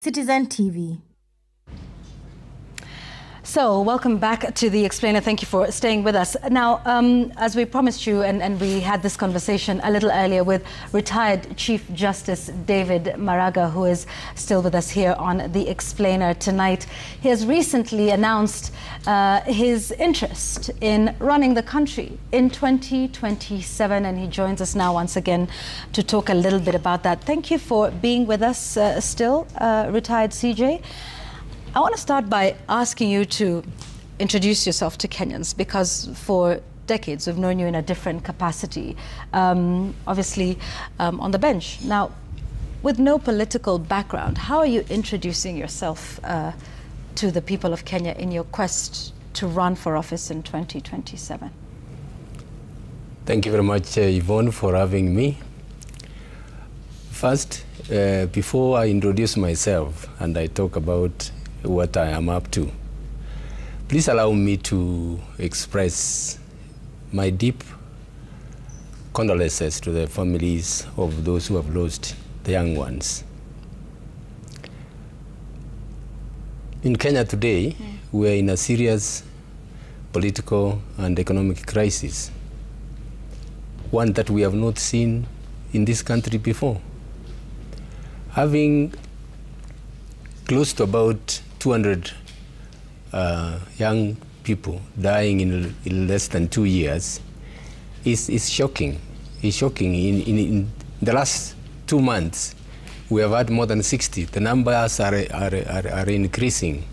CitizenTV. So, welcome back to The Explainer. Thank you for staying with us. Now, as we promised you, and we had this conversation a little earlier with retired Chief Justice David Maraga, who is still with us here on The Explainer tonight. He has recently announced his interest in running the country in 2027, and he joins us now once again to talk a little bit about that. Thank you for being with us still, retired CJ. I want to start by asking you to introduce yourself to Kenyans, because for decades we've known you in a different capacity, obviously on the bench. Now, with no political background, how are you introducing yourself to the people of Kenya in your quest to run for office in 2027? Thank you very much, Yvonne, for having me. First, before I introduce myself and I talk about what I am up to, please allow me to express my deep condolences to the families of those who have lost the young ones. In Kenya today, we are in a serious political and economic crisis, one that we have not seen in this country before. Having close to about 200 young people dying in less than 2 years is shocking. It's shocking. In the last 2 months, we have had more than 60. The numbers are increasing.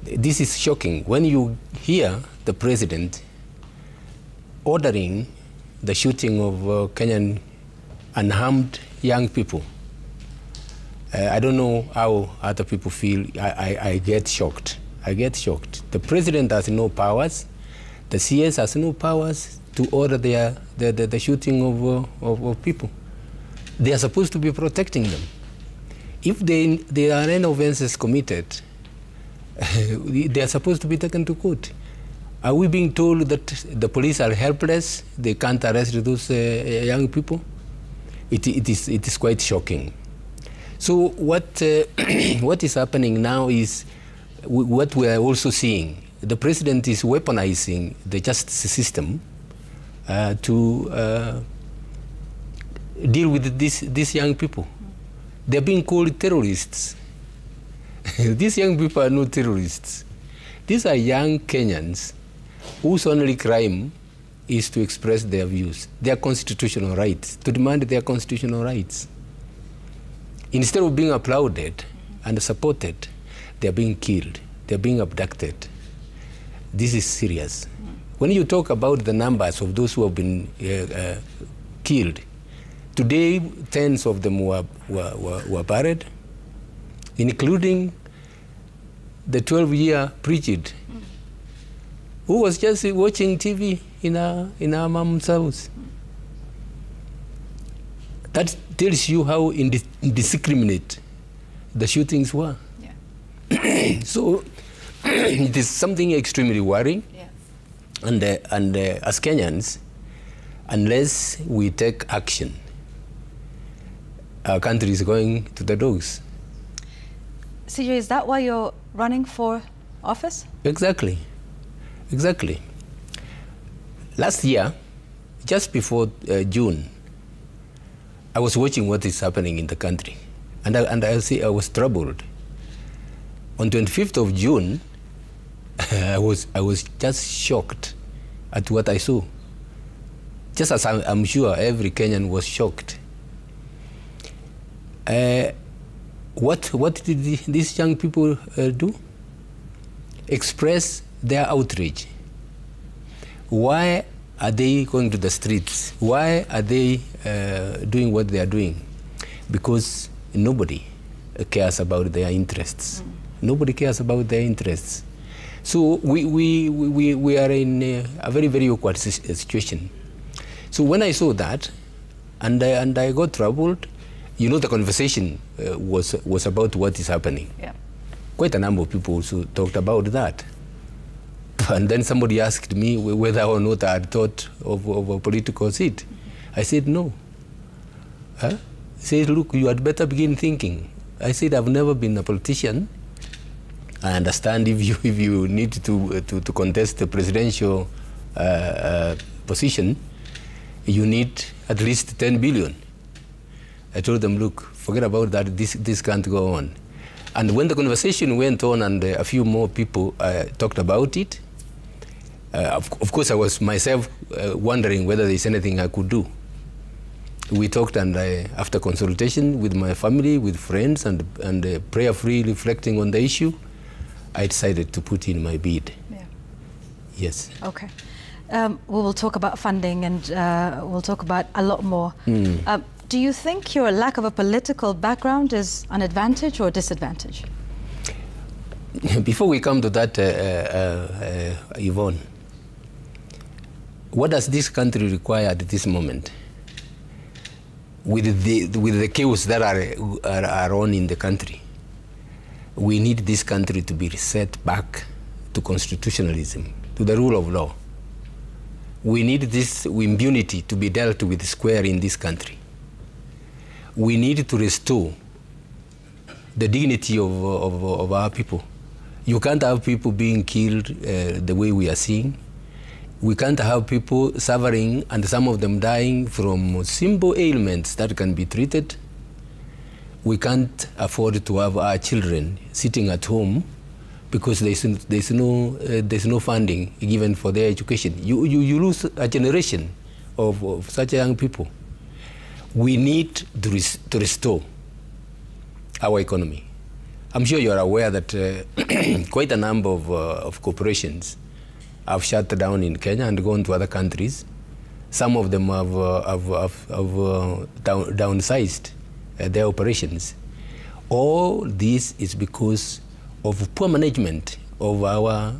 This is shocking. When you hear the president ordering the shooting of Kenyan unarmed young people, I don't know how other people feel. I get shocked. I get shocked. The president has no powers. The CS has no powers to order the shooting of people. They are supposed to be protecting them. If there are any offenses committed, they are supposed to be taken to court. Are we being told that the police are helpless? They can't arrest those young people? It is quite shocking. So what is happening now is what we are also seeing. The president is weaponizing the justice system to deal with these young people. They're being called terrorists. These young people are not terrorists. These are young Kenyans whose only crime is to express their views, their constitutional rights, to demand their constitutional rights. Instead of being applauded and supported, they're being killed, they're being abducted. This is serious. When you talk about the numbers of those who have been killed, today tens of them were buried, including the 12-year Bridget, who was just watching TV in her mom's house. That tells you how indiscriminate the shootings were. Yeah. So it is something extremely worrying. Yeah. And as Kenyans, unless we take action, our country is going to the dogs. CJ, is that why you're running for office? Exactly. Exactly. Last year, just before June, I was watching what is happening in the country, and I was troubled. On 25th of June, I was just shocked at what I saw. Just as I'm sure every Kenyan was shocked. What did these young people do? Express their outrage. Why are they going to the streets? Why are they doing what they are doing? Because nobody cares about their interests. Nobody cares about their interests. So we are in a very, very awkward situation. So when I saw that, and I got troubled, you know, the conversation was about what is happening. Yeah. Quite a number of people also talked about that. And then somebody asked me whether or not I had thought of a political seat. I said no. Huh? He said, look, you had better begin thinking. I said, I've never been a politician. I understand if you need to contest the presidential position, you need at least 10 billion. I told them, look, forget about that, this can't go on. And when the conversation went on and a few more people talked about it, of course I was myself wondering whether there's anything I could do. We talked, and after consultation with my family, with friends, and prayerfully reflecting on the issue, I decided to put in my bid. Yeah. Yes. Okay. We will talk about funding, and we'll talk about a lot more. Do you think your lack of a political background is an advantage or a disadvantage? Before we come to that, Yvonne, what does this country require at this moment? With the chaos that are on in the country, we need this country to be reset back to constitutionalism, to the rule of law. We need this impunity to be dealt with square in this country. We need to restore the dignity of our people. You can't have people being killed the way we are seeing. We can't have people suffering and some of them dying from simple ailments that can be treated. We can't afford to have our children sitting at home because there's no funding given for their education. You lose a generation of such young people. We need to restore our economy. I'm sure you're aware that quite a number of corporations have shut down in Kenya and gone to other countries. Some of them have downsized their operations. All this is because of poor management of our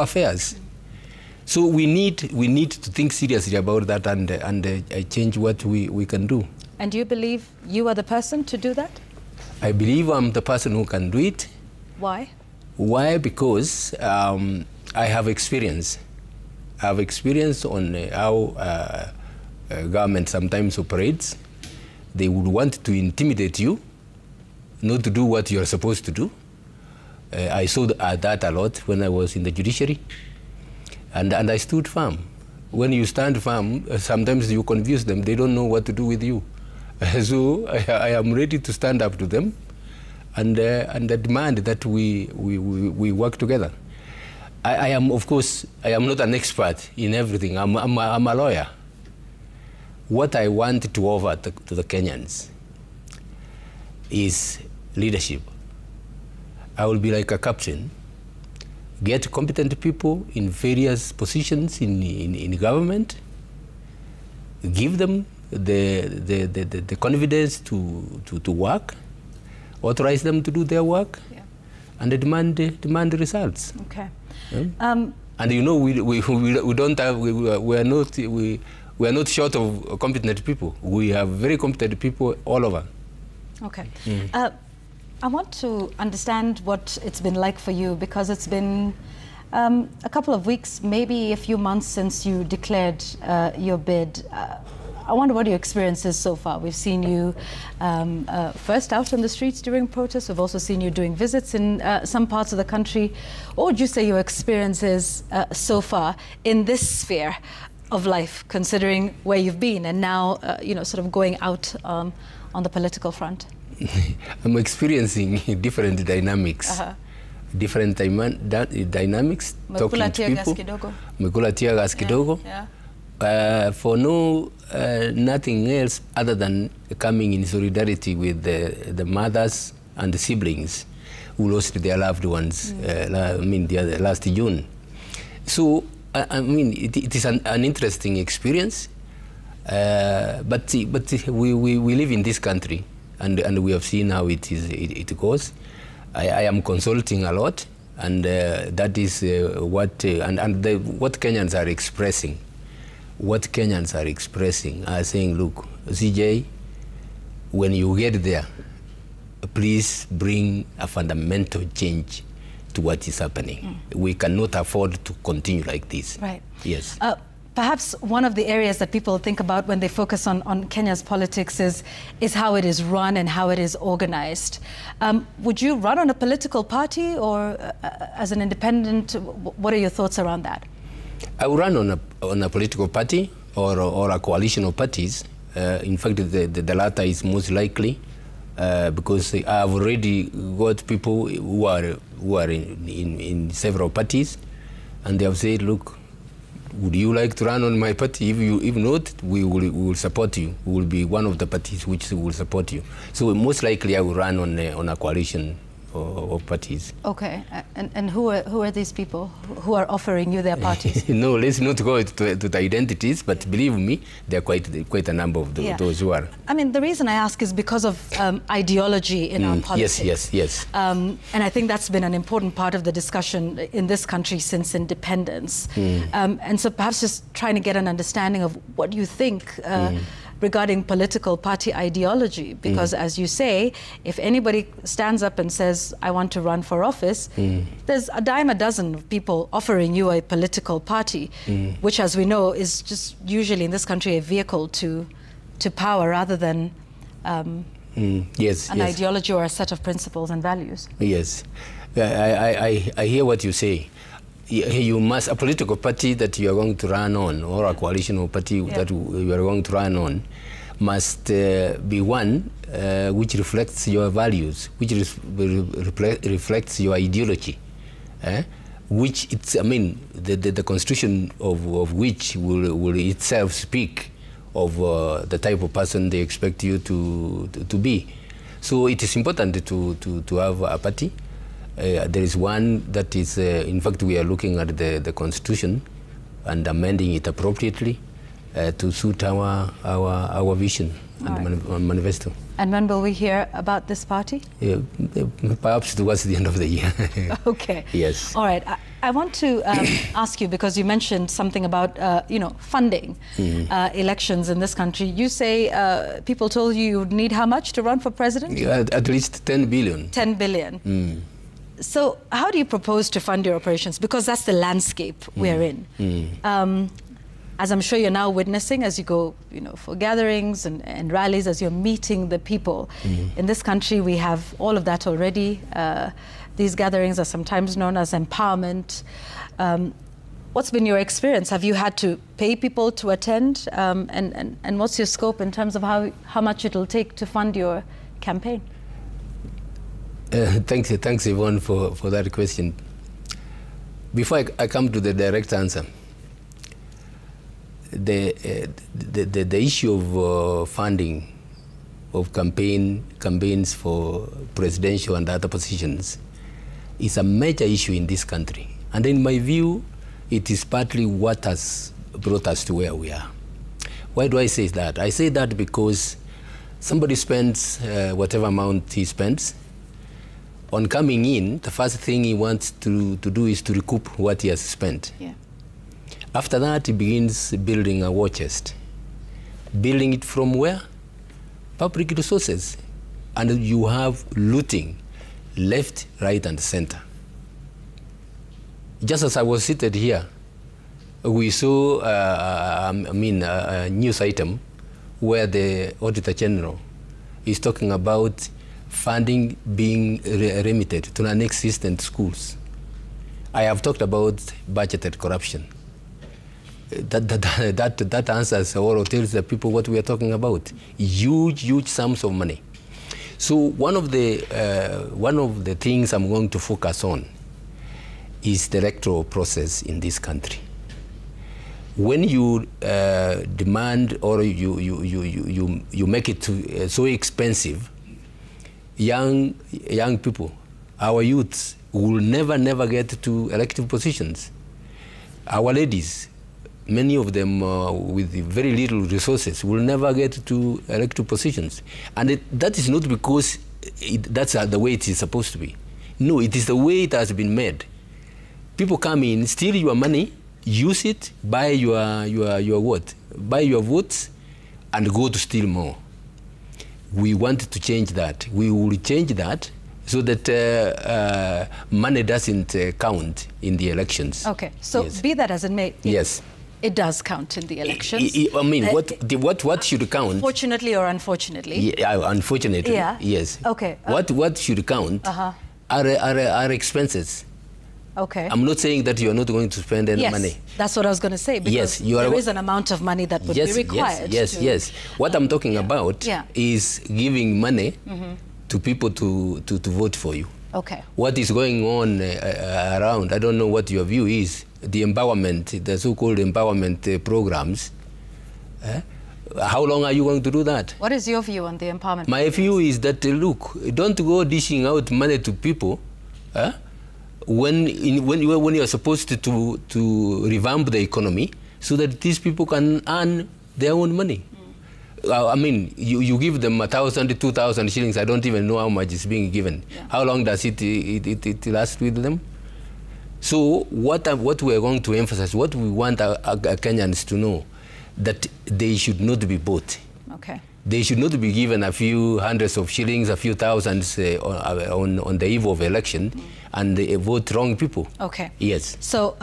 affairs. So we need to think seriously about that and change what we can do. And do you believe you are the person to do that? I believe I'm the person who can do it. Why? Why? Because I have experience. I have experience on how government sometimes operates. They would want to intimidate you, not to do what you're supposed to do. I saw that a lot when I was in the judiciary. And I stood firm. When you stand firm, sometimes you confuse them. They don't know what to do with you. So I am ready to stand up to them and demand that we work together. I am, of course, I am not an expert in everything. I'm a lawyer. What I want to offer to the Kenyans is leadership. I will be like a captain. Get competent people in various positions in government, give them the confidence to work, authorize them to do their work, yeah, and demand results. Okay. And you know, we don't have, we are not short of competent people. We have very competent people all over. Okay. I want to understand what it's been like for you, because it's been a couple of weeks, maybe a few months since you declared your bid. I wonder what your experience is so far. We've seen you first out on the streets during protests. We've also seen you doing visits in some parts of the country. What would you say your experience is so far in this sphere of life, considering where you've been and now, you know, sort of going out on the political front? I'm experiencing different dynamics. Different dynamics, talking to people. Mekula tear gas kidogo. For nothing else other than coming in solidarity with the mothers and the siblings who lost their loved ones, I mean, last June. So, I mean, it is an interesting experience, but we live in this country, and we have seen how it goes. I am consulting a lot, and that is what Kenyans are expressing. What Kenyans are expressing are saying, look, CJ, when you get there, please bring a fundamental change to what is happening. We cannot afford to continue like this. Right. Yes. perhaps one of the areas that people think about when they focus on Kenya's politics is how it is run and how it is organized. Would you run on a political party or as an independent? What are your thoughts around that? I would run on a political party or a coalition of parties. In fact, the latter is most likely because I've already got people who are in several parties, and they have said, look, would you like to run on my party? If not, we will support you. We will be one of the parties which will support you. So most likely I will run on a coalition of parties. Okay, and who are these people who are offering you their parties? No, let's not go to the identities, but believe me, there are quite a number of those who are. I mean, the reason I ask is because of ideology in our politics. Yes. And I think that's been an important part of the discussion in this country since independence. And so perhaps just trying to get an understanding of what you think regarding political party ideology, because as you say, if anybody stands up and says, I want to run for office, there's a dime a dozen of people offering you a political party, which, as we know, is just usually in this country a vehicle to power rather than an ideology or a set of principles and values. Yes, I hear what you say. You must, a political party that you are going to run on, or a coalition party that you are going to run on, must be one which reflects your values, which reflects your ideology, which it's, I mean, the constitution of which will itself speak of the type of person they expect you to be. So it is important to have a party. There is one that is, in fact, we are looking at the Constitution and amending it appropriately to suit our vision and manifesto. And when will we hear about this party? Perhaps towards the end of the year. Okay. Yes. All right. I want to ask you, because you mentioned something about, funding elections in this country. You say people told you would need how much to run for president? At least 10 billion. 10 billion. So how do you propose to fund your operations? Because that's the landscape we're in. As I'm sure you're now witnessing as you go, for gatherings and rallies, as you're meeting the people. In this country, we have all of that already. These gatherings are sometimes known as empowerment. What's been your experience? Have you had to pay people to attend? And what's your scope in terms of how much it'll take to fund your campaign? Thanks, Yvonne, for that question. Before I come to the direct answer, the issue of funding of campaigns for presidential and other positions is a major issue in this country. And in my view, it is partly what has brought us to where we are. Why do I say that? I say that because somebody spends whatever amount he spends. On coming in, the first thing he wants to do is to recoup what he has spent. After that, he begins building a war chest. Building it from where? Public resources. And you have looting left, right, and center. Just as I was seated here, we saw a news item where the Auditor General is talking about funding being remitted to non-existent schools. I have talked about budgeted corruption. That answers or tells the people what we are talking about. Huge sums of money. So one of the things I'm going to focus on is the electoral process in this country. When you demand or you make it so expensive, young people, our youths, will never get to elective positions. Our ladies, many of them with very little resources, will never get to elective positions. And that is not because that's the way it is supposed to be. No, it is the way it has been made. People come in, steal your money, use it, buy your what? Buy your votes, and go to steal more. We want to change that. We will change that so that money doesn't count in the elections. Okay, so be that as it may. Yes. It does count in the elections. I mean, what should count? Fortunately or unfortunately? Yeah, unfortunately, yeah. Yes. Okay. What should count are expenses. Okay. I'm not saying that you're not going to spend any money. That's what I was going to say, because there is an amount of money that would be required. Yes. What I'm talking about is giving money to people to vote for you. Okay. What is going on around, I don't know what your view is, the empowerment, the so-called empowerment programs. How long are you going to do that? What is your view on the empowerment? My view is that, look, don't go dishing out money to people when you are supposed to revamp the economy so that these people can earn their own money. I mean, you give them 1,000, 2,000 shillings. I don't even know how much is being given. Yeah. How long does it last with them? So what we are going to emphasize, what we want our Kenyans to know, that they should not be bought. Okay. They should not be given a few hundreds of shillings, a few thousands on the eve of election and vote wrong people. Okay. Yes. So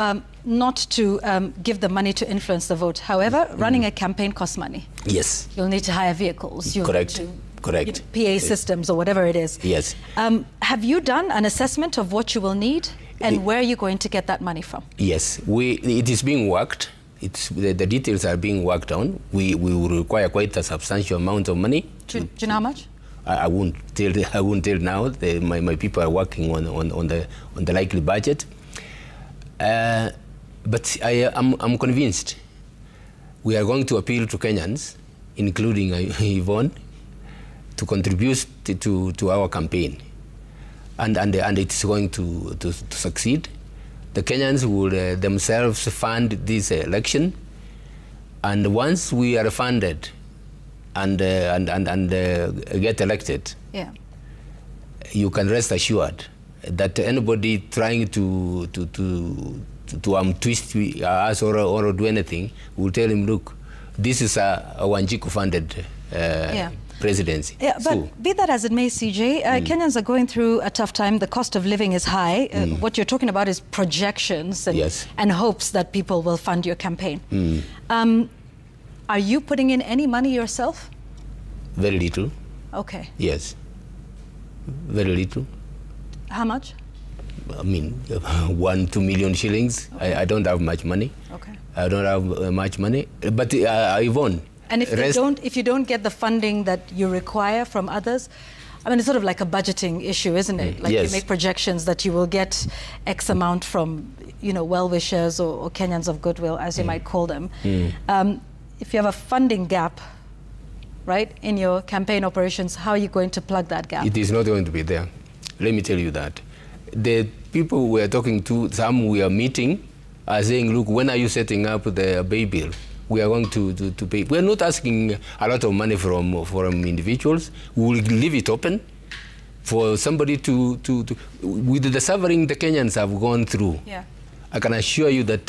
not to give the money to influence the vote. However, running a campaign costs money. Yes. You'll need to hire vehicles. You'll Correct. need to, Correct. PA systems or whatever it is. Yes. Have you done an assessment of what you will need and where you're going to get that money from? Yes. It is being worked. The details are being worked on. We will require quite a substantial amount of money. Do you know how much? I won't tell now. My people are working on the likely budget. But I'm convinced we are going to appeal to Kenyans, including Yvonne, to contribute to our campaign, and it's going to succeed. The Kenyans will themselves fund this election, and once we are funded and get elected, you can rest assured that anybody trying to twist us or do anything will tell him, look, this is a Wanjiku funded presidency. Yeah, but be that as it may, CJ, Kenyans are going through a tough time. The cost of living is high. What you're talking about is projections and hopes that people will fund your campaign. Are you putting in any money yourself? Very little. Okay. Yes. Very little. How much? I mean, 1-2 million shillings. Okay. I don't have much money. Okay. I don't have much money. But Yvonne, and if you don't get the funding that you require from others, I mean, it's sort of like a budgeting issue, isn't it? Like you make projections that you will get X amount from, well-wishers or Kenyans of goodwill, as you might call them. If you have a funding gap, right, in your campaign operations, how are you going to plug that gap? It is not going to be there. Let me tell you that. The people we are talking to, some we are meeting, are saying, look, when are you setting up the pay bill? We are going to pay. We are not asking a lot of money from individuals. We will leave it open for somebody with the suffering the Kenyans have gone through. Yeah. I can assure you that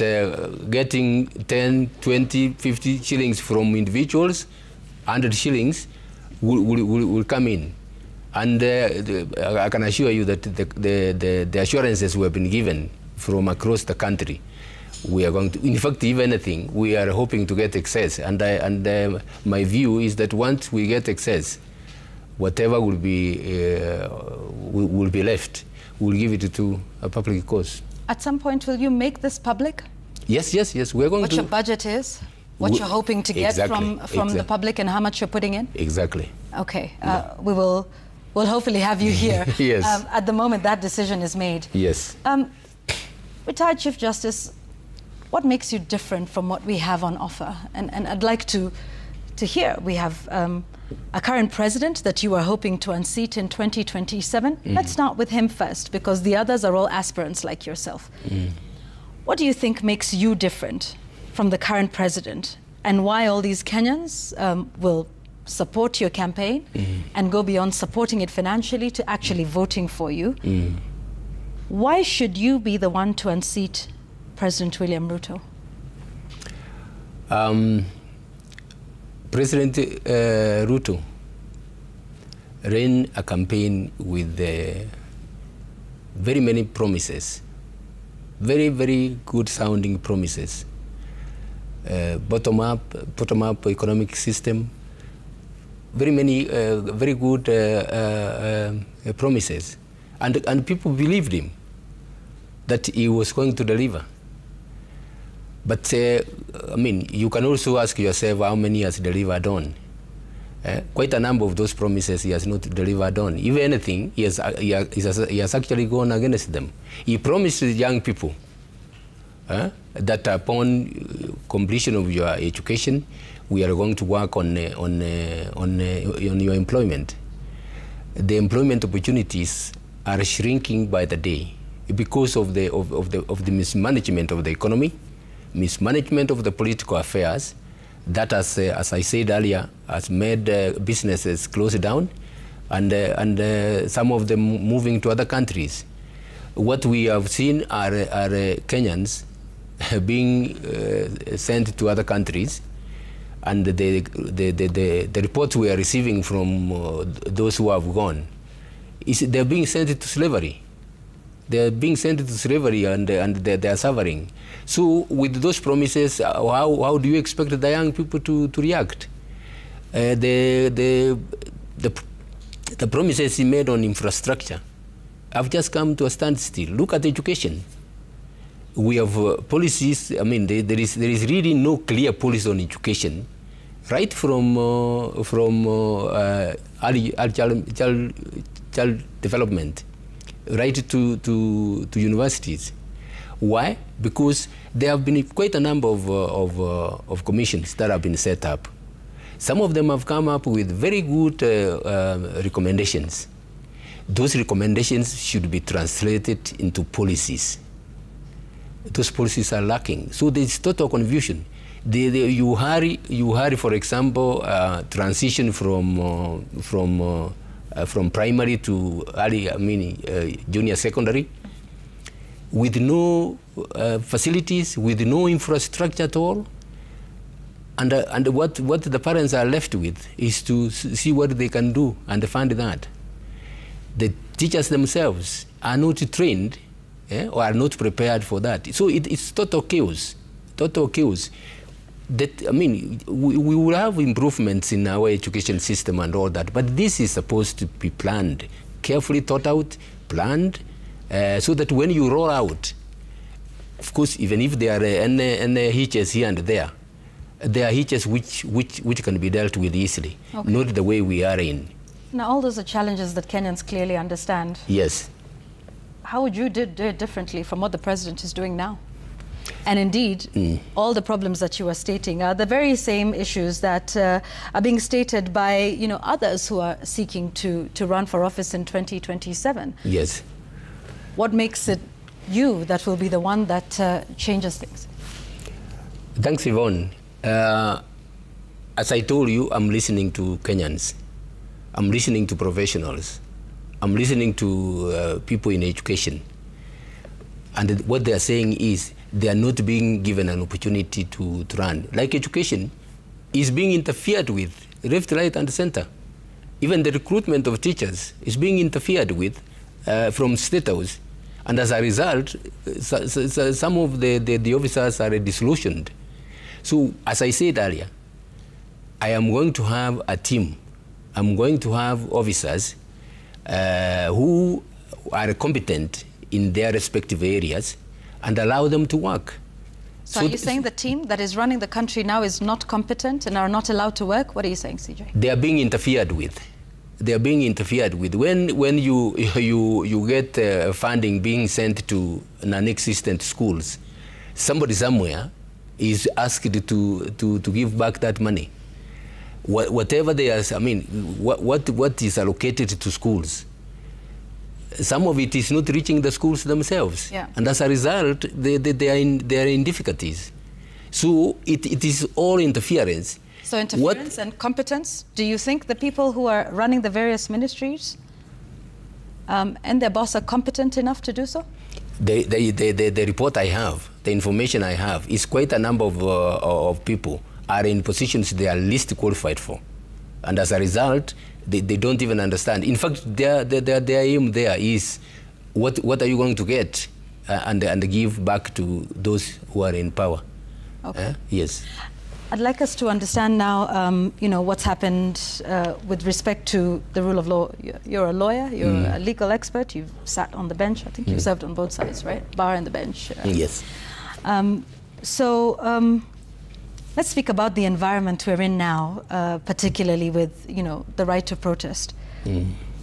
getting 10, 20, 50 shillings from individuals, 100 shillings will come in. And I can assure you that the assurances we have been given from across the country, we are going to, in fact, if anything, we are hoping to get excess. And my view is that once we get excess, whatever will be left, we'll give it to a public cause. At some point, will you make this public? Yes. We're going what your budget is, what you're hoping to get from the public, and how much you're putting in? Exactly. Okay. We'll hopefully have you here. Yes. At the moment that decision is made. Yes. Retired Chief Justice, what makes you different from what we have on offer? And I'd like to hear. We have a current president that you are hoping to unseat in 2027. Let's start with him first, because the others are all aspirants like yourself. What do you think makes you different from the current president, and why all these Kenyans will support your campaign and go beyond supporting it financially to actually voting for you? Why should you be the one to unseat President William Ruto? President Ruto ran a campaign with very many promises, very, very good sounding promises. bottom-up economic system, very many, very good promises. And people believed him that he was going to deliver. But, I mean, you can also ask yourself how many he has delivered on. Quite a number of those promises he has not delivered on. If anything, he has actually gone against them. He promised young people that upon completion of your education, we are going to work on your employment. The employment opportunities are shrinking by the day because of the mismanagement of the economy, mismanagement of the political affairs. That, as I said earlier, has made businesses close down, and some of them moving to other countries. What we have seen are Kenyans being sent to other countries, and the reports we are receiving from those who have gone is they're being sent to slavery. They're being sent to slavery, and they are suffering. So with those promises, how do you expect the young people to react? The promises he made on infrastructure have just come to a standstill. Look at education. We have policies. I mean, there is really no clear policy on education, right from early child development, right to universities. Why? Because there have been quite a number of commissions that have been set up. Some of them have come up with very good recommendations. Those recommendations should be translated into policies. Those policies are lacking. So there's total confusion. You hurry, for example, transition from primary to early, junior secondary, with no facilities, with no infrastructure at all. And what the parents are left with is to see what they can do and fund that. The teachers themselves are not trained or are not prepared for that. So it's total chaos, total chaos. That, I mean, we will have improvements in our education system and all that, but this is supposed to be planned, carefully thought out, planned, so that when you roll out, of course, even if there are any hitches here and there are hitches which can be dealt with easily, okay. Not the way we are in. Now, all those are challenges that Kenyans clearly understand. Yes. How would you do it differently from what the president is doing now? And indeed, all the problems that you are stating are the very same issues that are being stated by others who are seeking to run for office in 2027. Yes. What makes it you that will be the one that changes things? Thanks, Yvonne. As I told you, I'm listening to Kenyans. I'm listening to professionals. I'm listening to people in education. And what they are saying is they are not being given an opportunity to run. Like education is being interfered with, left, right, and center. Even the recruitment of teachers is being interfered with from State House. And as a result, some of the officers are disillusioned. So, as I said earlier, I am going to have a team. I'm going to have officers who are competent in their respective areas and allow them to work. So are you saying the team that is running the country now is not competent and are not allowed to work? What are you saying, CJ? They are being interfered with. They are being interfered with. When you get funding being sent to non-existent schools, somebody somewhere is asked to give back that money. Whatever they are, I mean, what is allocated to schools, some of it is not reaching the schools themselves. Yeah. And as a result, they are in difficulties. So it is all interference. So interference and competence, do you think the people who are running the various ministries and their boss are competent enough to do so? The report I have, the information I have, is quite a number of people are in positions they are least qualified for. And as a result, they don't even understand. In fact, their aim there is, what are you going to get and give back to those who are in power? Okay. Yes. I'd like us to understand now, you know, what's happened with respect to the rule of law. You're a lawyer, you're a legal expert, you've sat on the bench. I think you've served on both sides, right? Bar and the bench. Yes. Let's speak about the environment we're in now, particularly with, you know, the right to protest.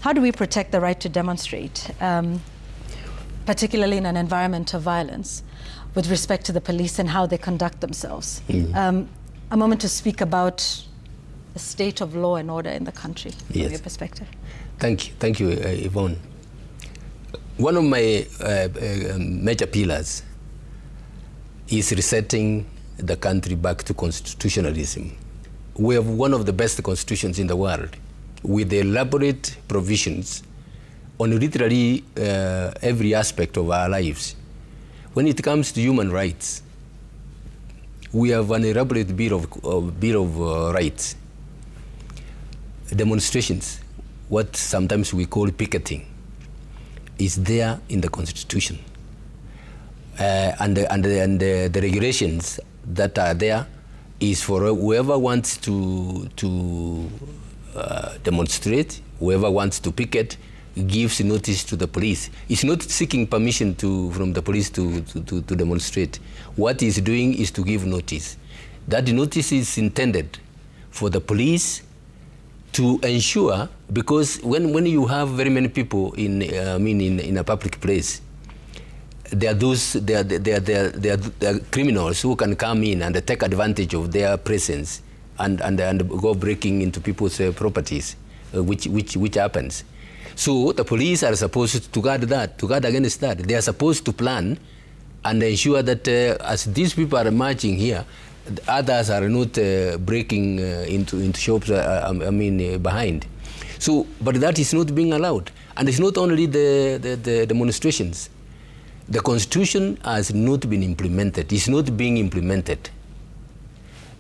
How do we protect the right to demonstrate, particularly in an environment of violence, with respect to the police and how they conduct themselves? A moment to speak about the state of law and order in the country, from your perspective. Thank you, Yvonne. One of my major pillars is resetting the country back to constitutionalism. We have one of the best constitutions in the world, with elaborate provisions on literally every aspect of our lives. When it comes to human rights, we have an elaborate bill of rights. Demonstrations, what sometimes we call picketing, is there in the Constitution. And the regulations that are there is for whoever wants to demonstrate, whoever wants to picket, gives notice to the police. It's not seeking permission from the police to demonstrate. What he's doing is to give notice. That notice is intended for the police to ensure, because when you have very many people in a public place, there are criminals who can come in and take advantage of their presence and go breaking into people's properties, which happens. So the police are supposed to guard against that. They are supposed to plan and ensure that as these people are marching here, others are not breaking into shops, behind. So, but that is not being allowed. And it's not only the demonstrations. The Constitution has not been implemented. It's not being implemented.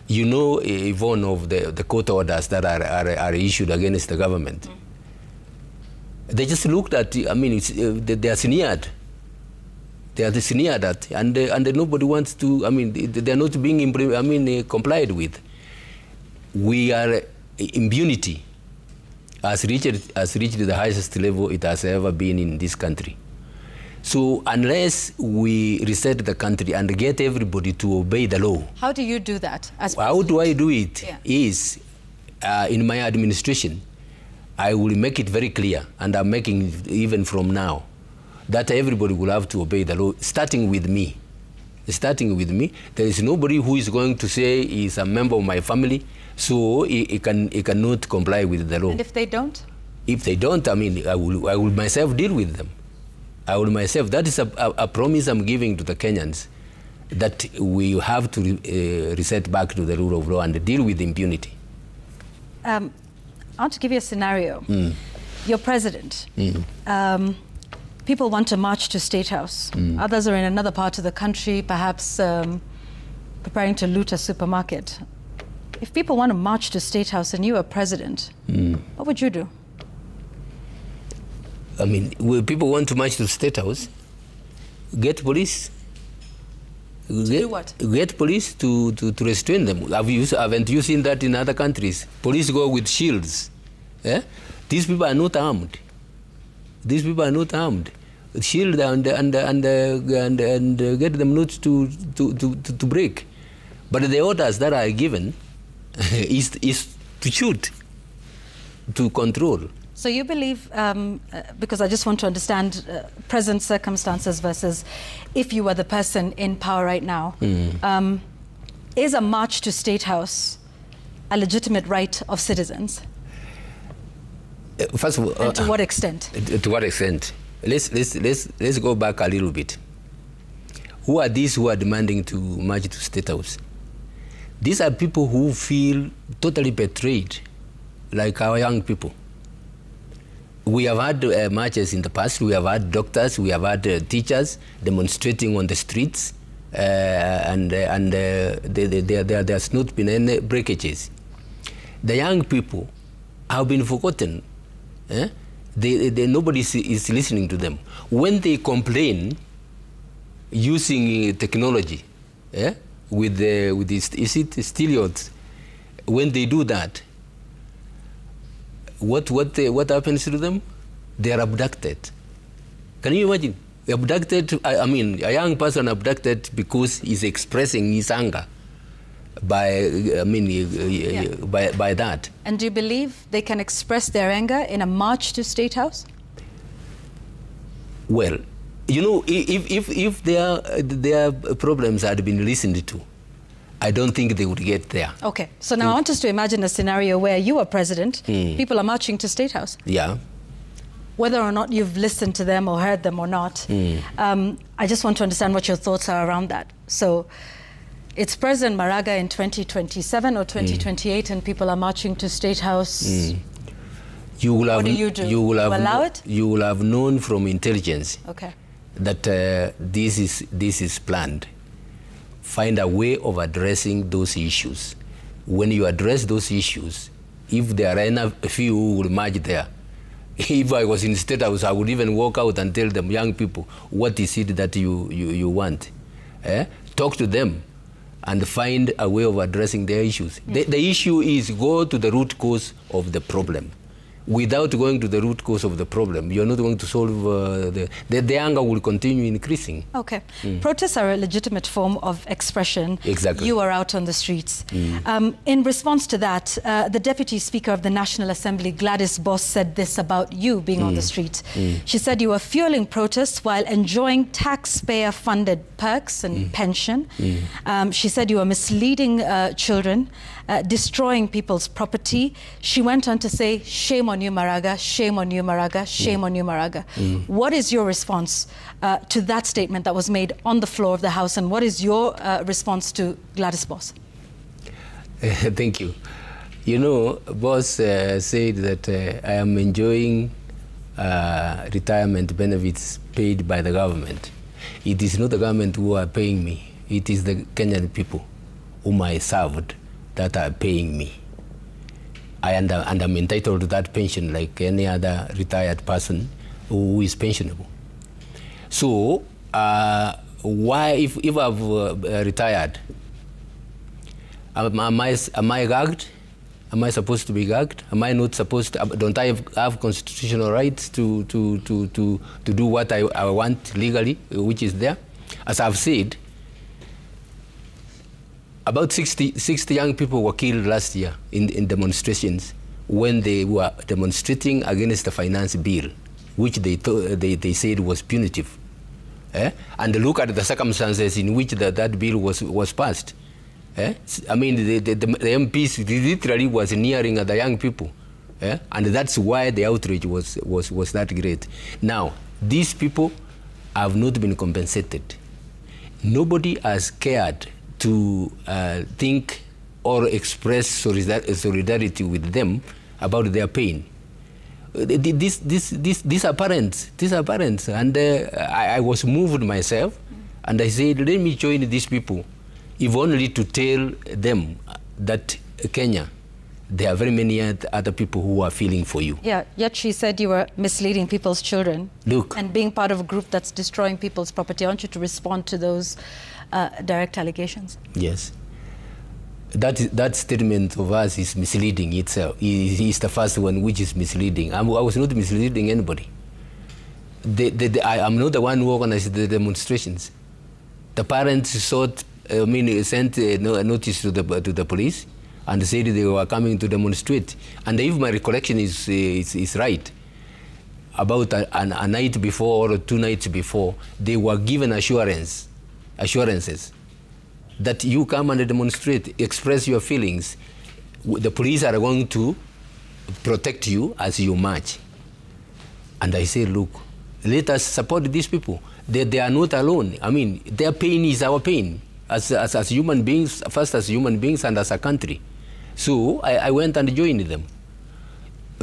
You know, Yvonne, of the court orders that are issued against the government. They just looked at, they are sneered. They are sneered at, and nobody wants to, they are not being complied with. We are, impunity has reached the highest level it has ever been in this country. So unless we reset the country and get everybody to obey the law. How do you do that? How do I do it? Is in my administration, I will make it very clear, and I'm making it even from now, that everybody will have to obey the law, starting with me. Starting with me. There is nobody who is going to say he's a member of my family, so he cannot comply with the law. And if they don't? If they don't, I will myself deal with them. I will myself. That is a promise I'm giving to the Kenyans, that we have to reset back to the rule of law and deal with impunity. I want to give you a scenario. You're president. People want to march to State House. Others are in another part of the country, perhaps preparing to loot a supermarket. If people want to march to State House and you are president, what would you do? People want to march to State House, get police. Do what? Get police to restrain them. Haven't you seen that in other countries? Police go with shields. These people are not armed. These people are not armed. Shield and get them not to break. But the orders that are given is to shoot, to control. So you believe, because I just want to understand present circumstances versus if you were the person in power right now, is a march to State House a legitimate right of citizens? First of all, and to what extent? To what extent? Let's go back a little bit. Who are these who are demanding to march to State House? These are people who feel totally betrayed, like our young people. We have had marches in the past. We have had doctors, we have had teachers demonstrating on the streets, and there has not been any breakages. The young people have been forgotten. Nobody is listening to them. When they complain using technology, with the steroids, when they do that, what happens to them? They are abducted. Can you imagine? Abducted, I mean, a young person abducted because he's expressing his anger by that. And do you believe they can express their anger in a march to State House? Well, you know, if their problems had been listened to, I don't think they would get there. Okay, so now I want us to imagine a scenario where you are president, people are marching to State House. Yeah. Whether or not you've listened to them or heard them or not, I just want to understand what your thoughts are around that. So it's President Maraga in 2027 or 2028 and people are marching to State House. You will have, what do you do? You will have allow it? You will have known from intelligence that this is planned. Find a way of addressing those issues. When you address those issues, if there are enough few who will march there, if I was in State House, I would even walk out and tell them, young people, what is it that you want? Talk to them and find a way of addressing their issues. The issue is go to the root cause of the problem. Without going to the root cause of the problem, you're not going to solve the anger will continue increasing. Okay. Protests are a legitimate form of expression. Exactly. You are out on the streets. In response to that, the Deputy Speaker of the National Assembly, Gladys Boss, said this about you being on the streets. She said you are fueling protests while enjoying taxpayer-funded perks and pension. She said you are misleading children, destroying people's property. She went on to say, shame on you, Maraga, shame on you, Maraga, shame on you, Maraga. What is your response to that statement that was made on the floor of the House, and what is your response to Gladys Boss? Thank you. You know, Boss said that I am enjoying retirement benefits paid by the government. It is not the government who are paying me. It is the Kenyan people whom I served that are paying me. And I'm entitled to that pension like any other retired person who is pensionable. So, why, if I've retired, am I gagged? Am I supposed to be gagged? Am I not supposed to? Don't I have constitutional rights to do what I want legally, which is there? As I've said, about 60 young people were killed last year in demonstrations when they were demonstrating against the finance bill, which they said was punitive. And look at the circumstances in which that bill was passed. I mean, the MPs literally was nearing at the young people. And that's why the outrage was that great. Now, these people have not been compensated. Nobody has cared to think or express solidarity with them about their pain. These are parents, and I was moved myself, and I said, let me join these people, if only to tell them that Kenya, there are very many other people who are feeling for you. Yeah, yet she said you were misleading people's children. Look. And being part of a group that's destroying people's property. I want you to respond to those direct allegations. Yes. That statement of us is misleading itself. It's the first one which is misleading. I was not misleading anybody. I'm not the one who organized the demonstrations. The parents sent a notice to the police and said they were coming to demonstrate. And if my recollection is right, about a night before or 2 nights before, they were given assurances that you come and demonstrate, express your feelings. The police are going to protect you as you march. And I say, look, let us support these people. They are not alone. I mean, their pain is our pain as human beings, first as human beings and as a country. So I went and joined them.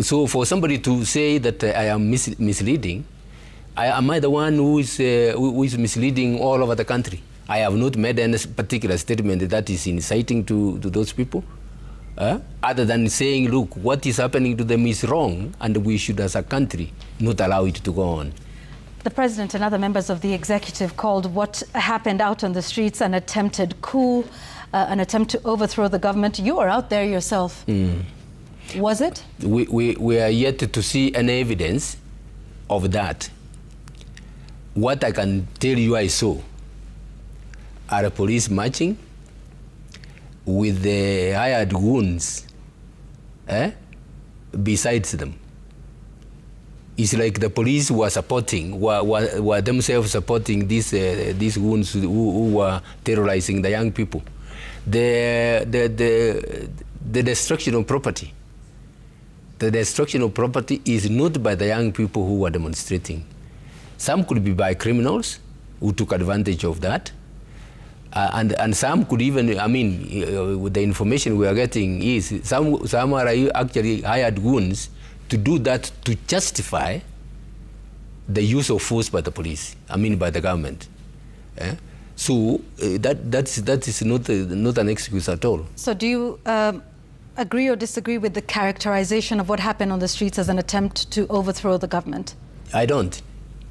So for somebody to say that I am misleading, am I the one who is misleading all over the country? I have not made any particular statement that is inciting to those people, other than saying, look, what is happening to them is wrong, and we should, as a country, not allow it to go on. The president and other members of the executive called what happened out on the streets an attempted coup, an attempt to overthrow the government. You were out there yourself. Was it? We are yet to see any evidence of that. What I can tell you I saw are police marching with the hired goons besides them. It's like the police were supporting, were themselves supporting these goons who were terrorizing the young people. The destruction of property. The destruction of property is not by the young people who were demonstrating. Some could be by criminals who took advantage of that. And some could even, I mean, with the information we are getting is some are actually hired goons to do that to justify the use of force by the police, I mean by the government. So that is not an excuse at all. So do you agree or disagree with the characterization of what happened on the streets as an attempt to overthrow the government? I don't,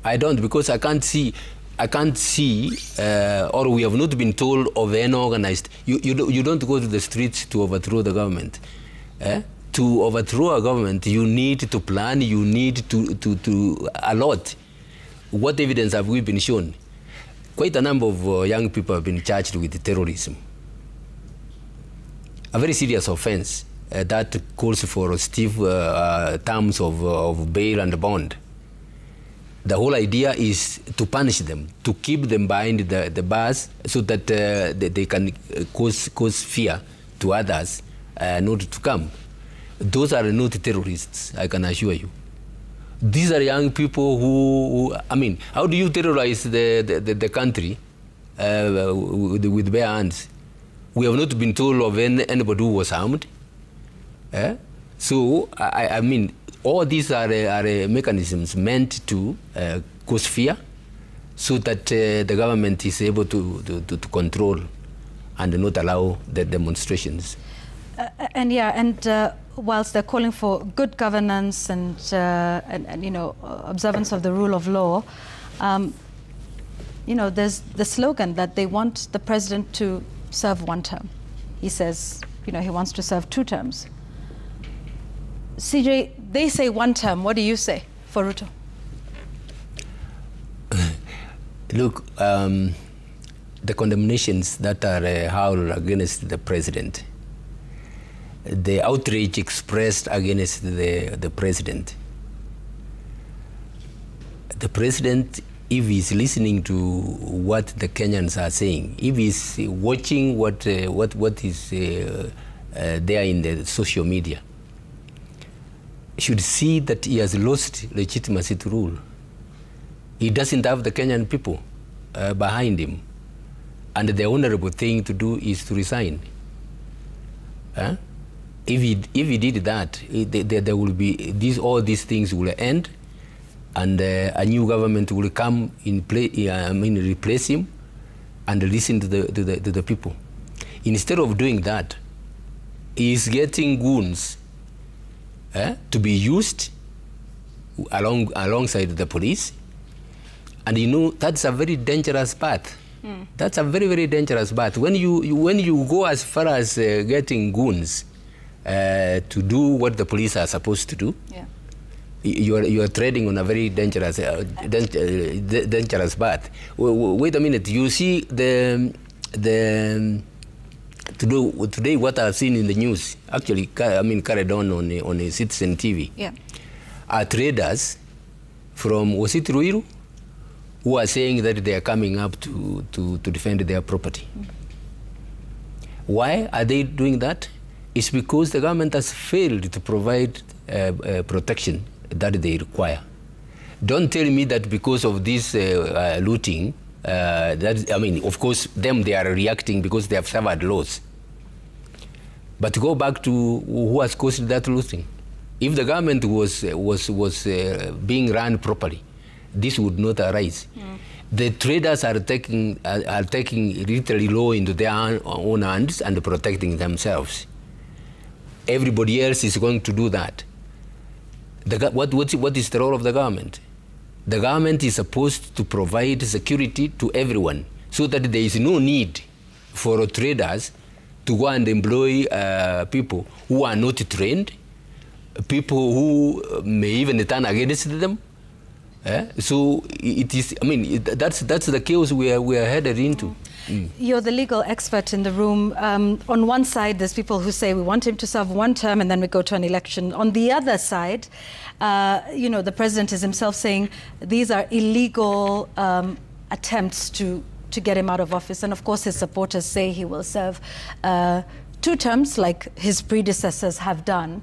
because I can't see, or we have not been told of any organized. You don't go to the streets to overthrow the government. To overthrow a government, you need to plan, you need to allot. What evidence have we been shown? Quite a number of young people have been charged with terrorism. A very serious offense that calls for stiff terms of bail and bond. The whole idea is to punish them, to keep them behind the bars so that they can cause fear to others not to come. Those are not terrorists, I can assure you. These are young people who I mean, how do you terrorize the country with bare hands? We have not been told of anybody who was harmed. So, I mean, all these are mechanisms meant to cause fear so that the government is able to control and not allow the demonstrations. Whilst they're calling for good governance and you know, observance of the rule of law, you know, there's the slogan that they want the president to serve one term. He says, you know, he wants to serve 2 terms. CJ, they say 1 term. What do you say for Ruto? Look, the condemnations that are hurled against the president, the outrage expressed against the president, if he's listening to what the Kenyans are saying, if he's watching what is there in the social media, should see that he has lost legitimacy to rule. He doesn't have the Kenyan people behind him, and the honorable thing to do is to resign. If he did that, there will be all these things will end, and a new government will come in place. I mean, replace him, and listen to the people. Instead of doing that, he is getting goons to be used alongside the police, and you know that's a very dangerous path. That's a very, very dangerous path. When you go as far as getting goons to do what the police are supposed to do, you are treading on a very dangerous dangerous path. Wait a minute. You see today what I've seen in the news, actually, I mean, carried on CitizenTV, are traders from, was it Ruiru, who are saying that they are coming up to defend their property. Why are they doing that? It's because the government has failed to provide protection that they require. Don't tell me that because of this looting, I mean, of course, they are reacting because they have suffered loss. But go back to who has caused that looting. If the government was being run properly, this would not arise. The traders are taking literally law into their own hands and protecting themselves. Everybody else is going to do that. What is the role of the government? The government is supposed to provide security to everyone so that there is no need for traders to go and employ people who are not trained, people who may even turn against them. So it is, I mean, that's the chaos we are headed into. You're the legal expert in the room. On one side, there's people who say we want him to serve one term and then we go to an election. On the other side, you know, the president is himself saying these are illegal attempts to get him out of office. And of course, his supporters say he will serve 2 terms like his predecessors have done.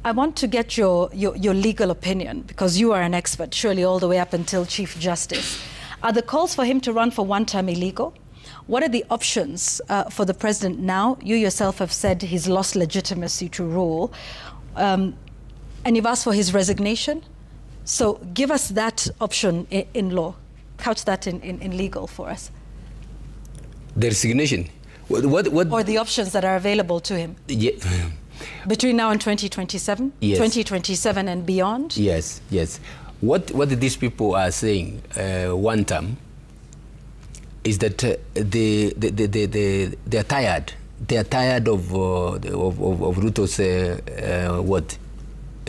I want to get your legal opinion, because you are an expert, surely all the way up until Chief Justice. Are the calls for him to run for 1 term illegal? What are the options for the president now? You yourself have said he's lost legitimacy to rule. And you've asked for his resignation. So give us that option in law. Couch that in legal for us. The resignation? What? Or the options that are available to him. Yeah. Between now and 2027? Yes. 2027 and beyond? Yes, yes. What these people are saying, 1 term, is that they're tired. They're tired of Ruto's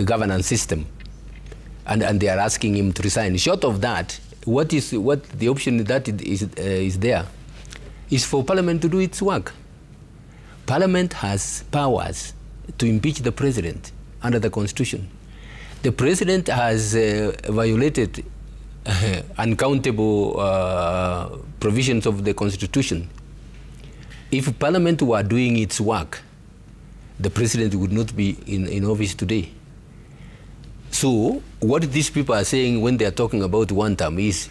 governance system, and they are asking him to resign. Short of that, what the option that is there is for Parliament to do its work. Parliament has powers to impeach the president under the Constitution. The president has violated uncountable provisions of the Constitution. If Parliament were doing its work, the president would not be in office today. So what these people are saying when they are talking about 1 term is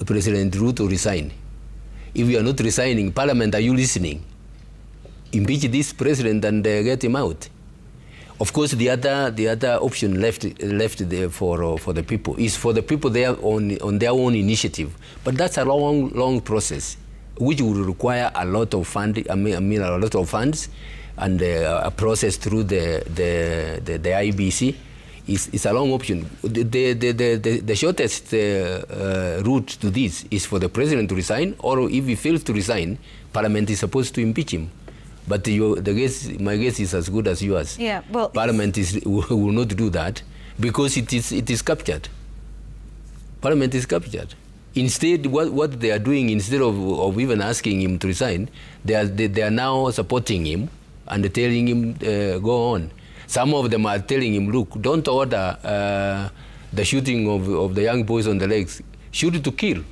President Ruto resign. If you are not resigning, Parliament, are you listening? Impeach this president and get him out. Of course, the other option left there for the people is for the people there on their own initiative. But that's a long process, which will require a lot of funding. I mean a lot of funds, and a process through the IBC. Is a long option. The shortest route to this is for the president to resign, or if he fails to resign, Parliament is supposed to impeach him. But my guess is as good as yours. Yeah, well, Parliament will not do that because it is captured. Parliament is captured. Instead, what they are doing, instead of even asking him to resign, they are now supporting him and telling him go on. Some of them are telling him, look, don't order the shooting of the young boys on the legs. Shoot to kill.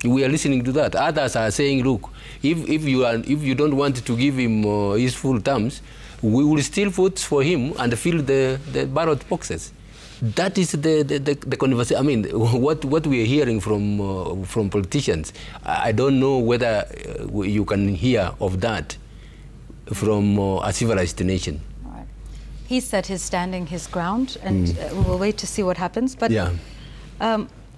We are listening to that. Others are saying, look, if you don't want to give him his full terms, we will still vote for him and fill the ballot boxes. That is the conversation. I mean, what we are hearing from politicians, I don't know whether you can hear of that from a civilized nation. He said he's standing his ground, and we will wait to see what happens. But yeah.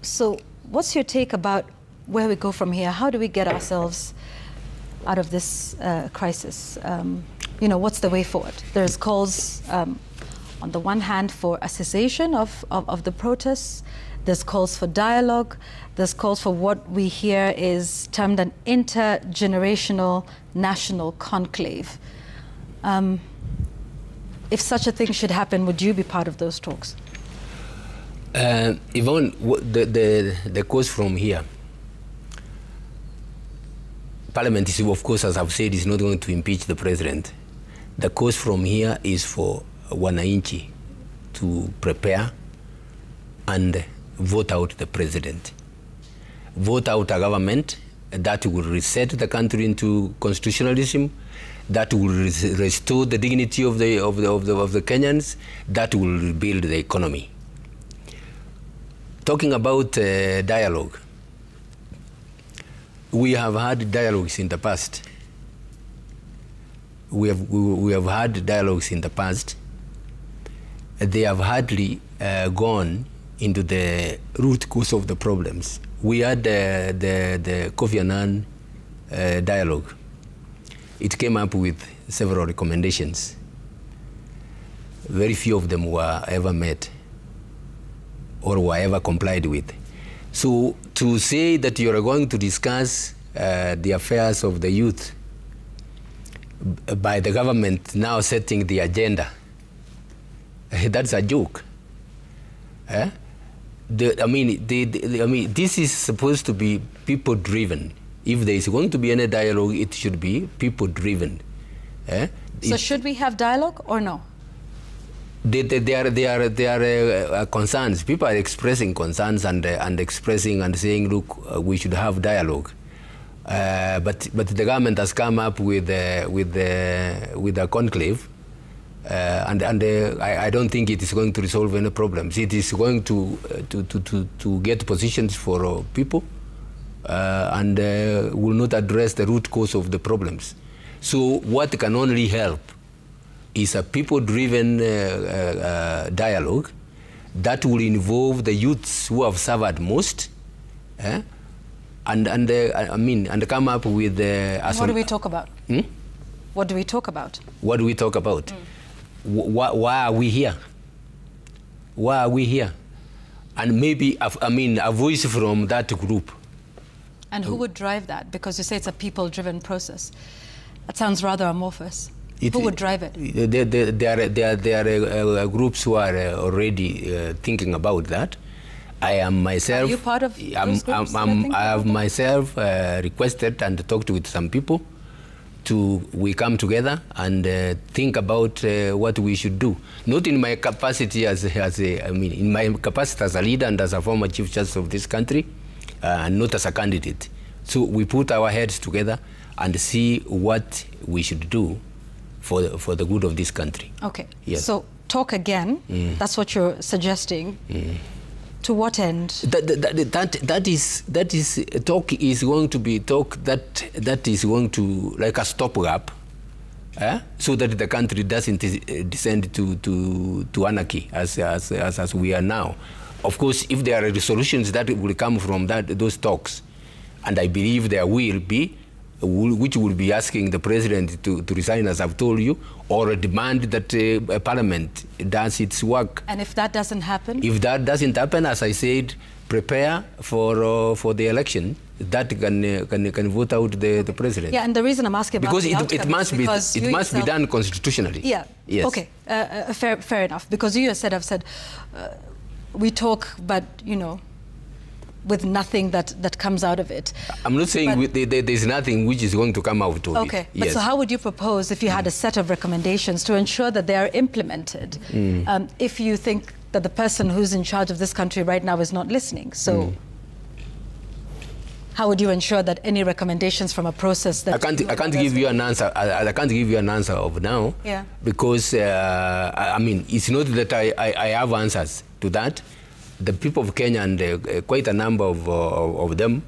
So what's your take about where we go from here? How do we get ourselves out of this crisis? You know, what's the way forward? There's calls on the one hand for a cessation of the protests. There's calls for dialogue. There's calls for what we hear is termed an intergenerational national conclave. If such a thing should happen, would you be part of those talks? Yvonne, the course from here, Parliament is, of course, as I've said, is not going to impeach the president. The course from here is for wananchi to prepare and vote out the president. Vote out a government that will reset the country into constitutionalism, that will restore the dignity of the Kenyans, that will rebuild the economy. Talking about dialogue, we have had dialogues in the past. We have had dialogues in the past. They have hardly gone into the root cause of the problems. We had the Kofi Annan dialogue. It came up with several recommendations. Very few of them were ever met. or were ever complied with. So to say that you are going to discuss the affairs of the youth by the government now setting the agenda, that's a joke. This is supposed to be people-driven. If there is going to be any dialogue, it should be people-driven. So should we have dialogue or no? There are concerns. People are expressing concerns and expressing and saying, look, we should have dialogue. But the government has come up with a conclave, and I don't think it is going to resolve any problems. It is going to get positions for people, and will not address the root cause of the problems. So what can only help is a people-driven dialogue that will involve the youths who have suffered most, and come up with. What do we talk about? What do we talk about? What do we talk about? Why are we here? Why are we here? And maybe a voice from that group. And who would drive that? Because you say it's a people-driven process. That sounds rather amorphous. Who would drive it? There are groups who are already thinking about that. I am myself. Are you part of those groups? I have myself requested and talked with some people. We come together and think about what we should do. Not in my capacity in my capacity as a leader and as a former Chief Justice of this country, and not as a candidate. So we put our heads together and see what we should do for the good of this country. Okay. Yes. So talk again. That's what you're suggesting. To what end? That is talk is going to be talk that is going to like a stopgap, so that the country doesn't descend to anarchy as we are now. Of course, if there are resolutions that will come from those talks, and I believe there will be, which will be asking the president to resign, as I've told you, or demand that Parliament does its work. And if that doesn't happen? If that doesn't happen, as I said, prepare for the election that can vote out the president. Yeah, and the reason I'm asking about it must be done constitutionally. Yeah. Yes. Okay. Fair enough. Because you have said we talk, but with nothing that comes out of it. I'm not saying there's nothing which is going to come out of it. Okay, but yes. So how would you propose, if you had a set of recommendations, to ensure that they are implemented, if you think that the person who's in charge of this country right now is not listening? So how would you ensure that any recommendations from a process that... I can't give you an answer. I can't give you an answer of now. Yeah. Because, it's not that I have answers to that. The people of Kenya, and quite a number of them,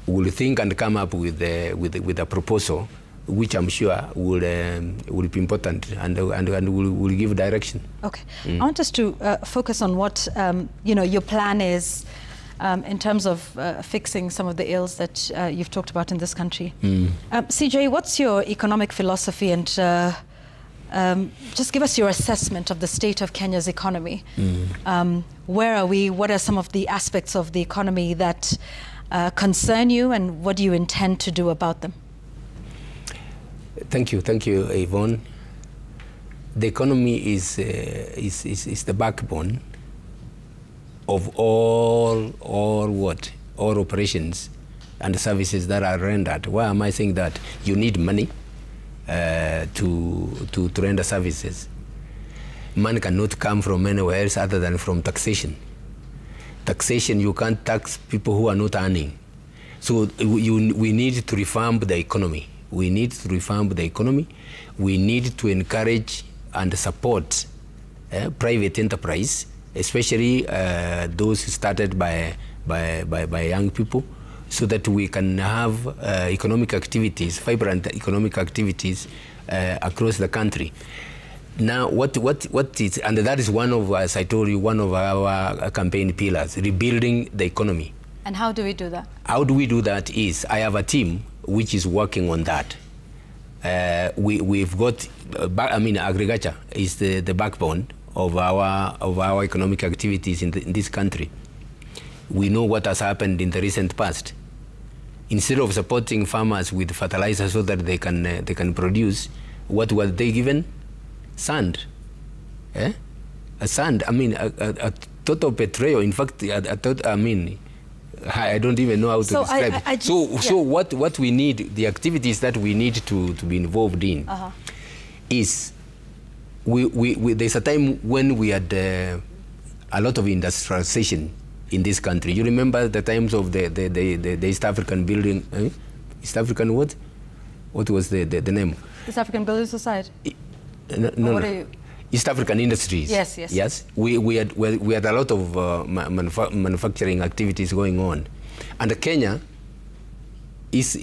will think and come up with a proposal, which I'm sure will be important and will give direction. Okay. I want us to focus on what your plan is in terms of fixing some of the ills that you've talked about in this country. CJ, what's your economic philosophy, and just give us your assessment of the state of Kenya's economy. Where are we? What are some of the aspects of the economy that concern you, and what do you intend to do about them? Thank you, Yvonne. The economy is the backbone of all operations and services that are rendered. Why am I saying that? You need money to render services. Money cannot come from anywhere else other than from taxation. Taxation, you can't tax people who are not earning. So we need to reform the economy. We need to reform the economy. We need to encourage and support private enterprise, especially those started by young people, so that we can have economic activities, vibrant economic activities across the country. Now, what is, and that is one of, as I told you, one of our campaign pillars, rebuilding the economy. And how do we do that? How do we do that is, I have a team which is working on that. We've got, agriculture is the backbone of our economic activities in this country. We know what has happened in the recent past. Instead of supporting farmers with fertilizer so that they can produce, what were they given? Sand. A sand. I mean, a total betrayal. In fact, I don't even know how to describe it. So what we need, the activities that we need to be involved in, is there's a time when we had a lot of industrialization in this country. You remember the times of the East African building, East African what? What was the name? East African Building Society? No. East African Industries. Yes. We had a lot of manufacturing activities going on, and Kenya is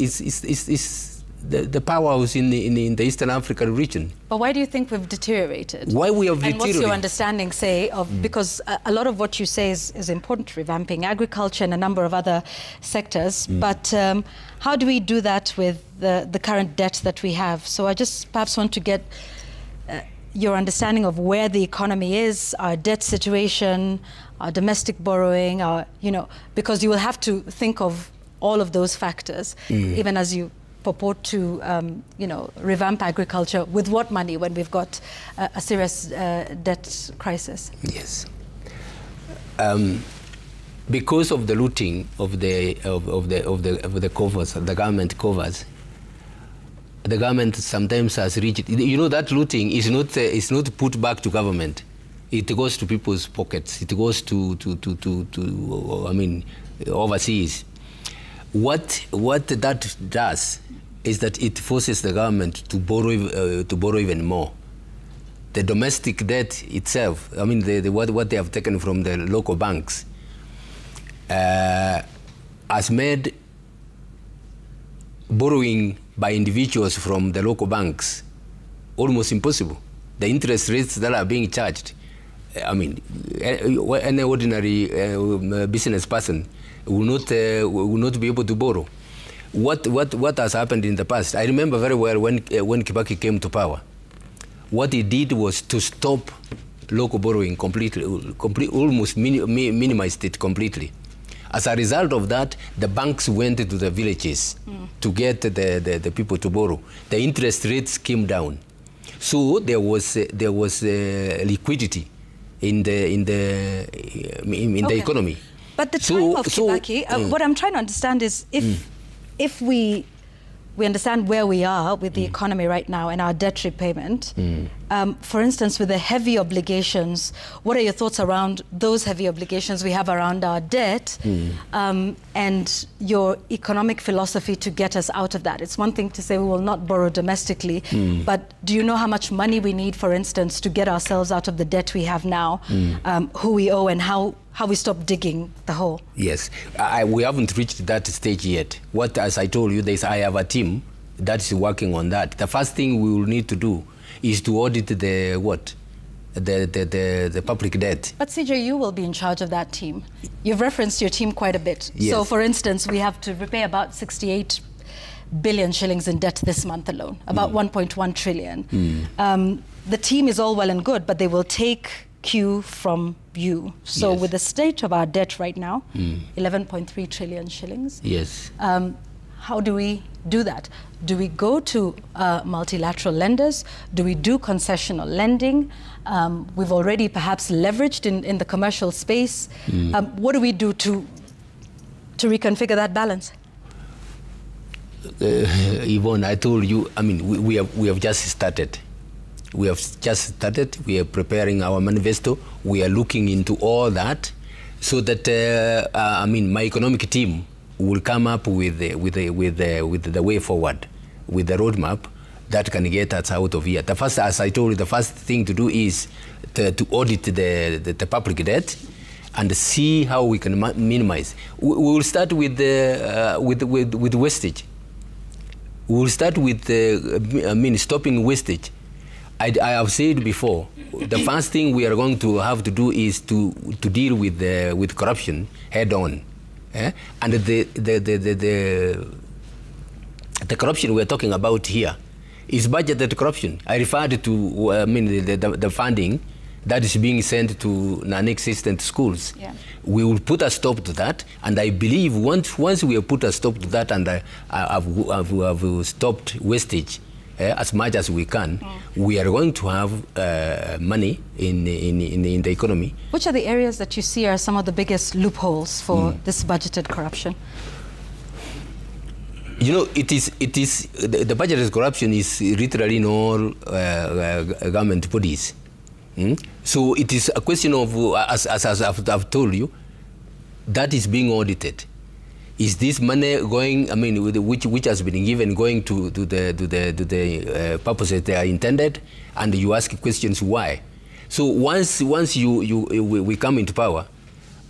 the powerhouse in the Eastern African region. But why do you think we've deteriorated? Why we have deteriorated? And what's your understanding, say, of because a lot of what you say is important, revamping agriculture and a number of other sectors. But how do we do that with the current debt that we have? So I just perhaps want to get your understanding of where the economy is, our debt situation, our domestic borrowing, because you will have to think of all of those factors, even as you purport to, revamp agriculture. With what money when we've got a serious debt crisis? Yes. Because of the looting of the covers, the government covers, the government sometimes has reached. That looting is not put back to government. It goes to people's pockets. It goes to overseas. What that does is that it forces the government to borrow even more. The domestic debt itself, what they have taken from the local banks, has made borrowing by individuals from the local banks almost impossible. The interest rates that are being charged, any ordinary business person will not be able to borrow. What has happened in the past? I remember very well when Kibaki came to power. What he did was to stop local borrowing completely, almost minimized it completely. As a result of that, the banks went to the villages to get the people to borrow. The interest rates came down, so there was liquidity in the economy. But the time of Kibaki, what I'm trying to understand is if we understand where we are with the economy right now and our debt repayment. For instance, with the heavy obligations, what are your thoughts around those heavy obligations we have around our debt and your economic philosophy to get us out of that? It's one thing to say we will not borrow domestically, but do you know how much money we need, for instance, to get ourselves out of the debt we have now, who we owe and how we stop digging the hole? Yes, we haven't reached that stage yet. As I told you, I have a team that is working on that. The first thing we will need to do is to audit the public debt. But CJ, you will be in charge of that team. You've referenced your team quite a bit. Yes. So, for instance, we have to repay about 68 billion shillings in debt this month alone, about 1.1 trillion. The team is all well and good, but they will take cue from you. So with the state of our debt right now, 11.3 trillion shillings. Yes. How do we do that? Do we go to multilateral lenders? Do we do concessional lending? We've already perhaps leveraged in the commercial space. What do we do to reconfigure that balance? Yvonne, I told you, we have just started. We have just started. We are preparing our manifesto. We are looking into all that, so that my economic team will come up with the way forward, with the roadmap that can get us out of here. As I told you, the first thing to do is to audit the public debt and see how we can minimize. We will start with wastage. We will start with stopping wastage. I have said before, the first thing we are going to have to do is to deal with corruption head on. And the corruption we're talking about here is budgeted corruption. I referred to the funding that is being sent to non-existent schools. Yeah. We will put a stop to that, and I believe once we have put a stop to that, and have stopped wastage as much as we can, we are going to have money in the economy. Which are the areas that you see are some of the biggest loopholes for this budgeted corruption? You know, the budgeted corruption is literally in all government bodies. So it is a question of, as I've told you, that is being audited. Is this money going, I mean, which has been given, going to the purposes they are intended? And you ask questions why. So once we come into power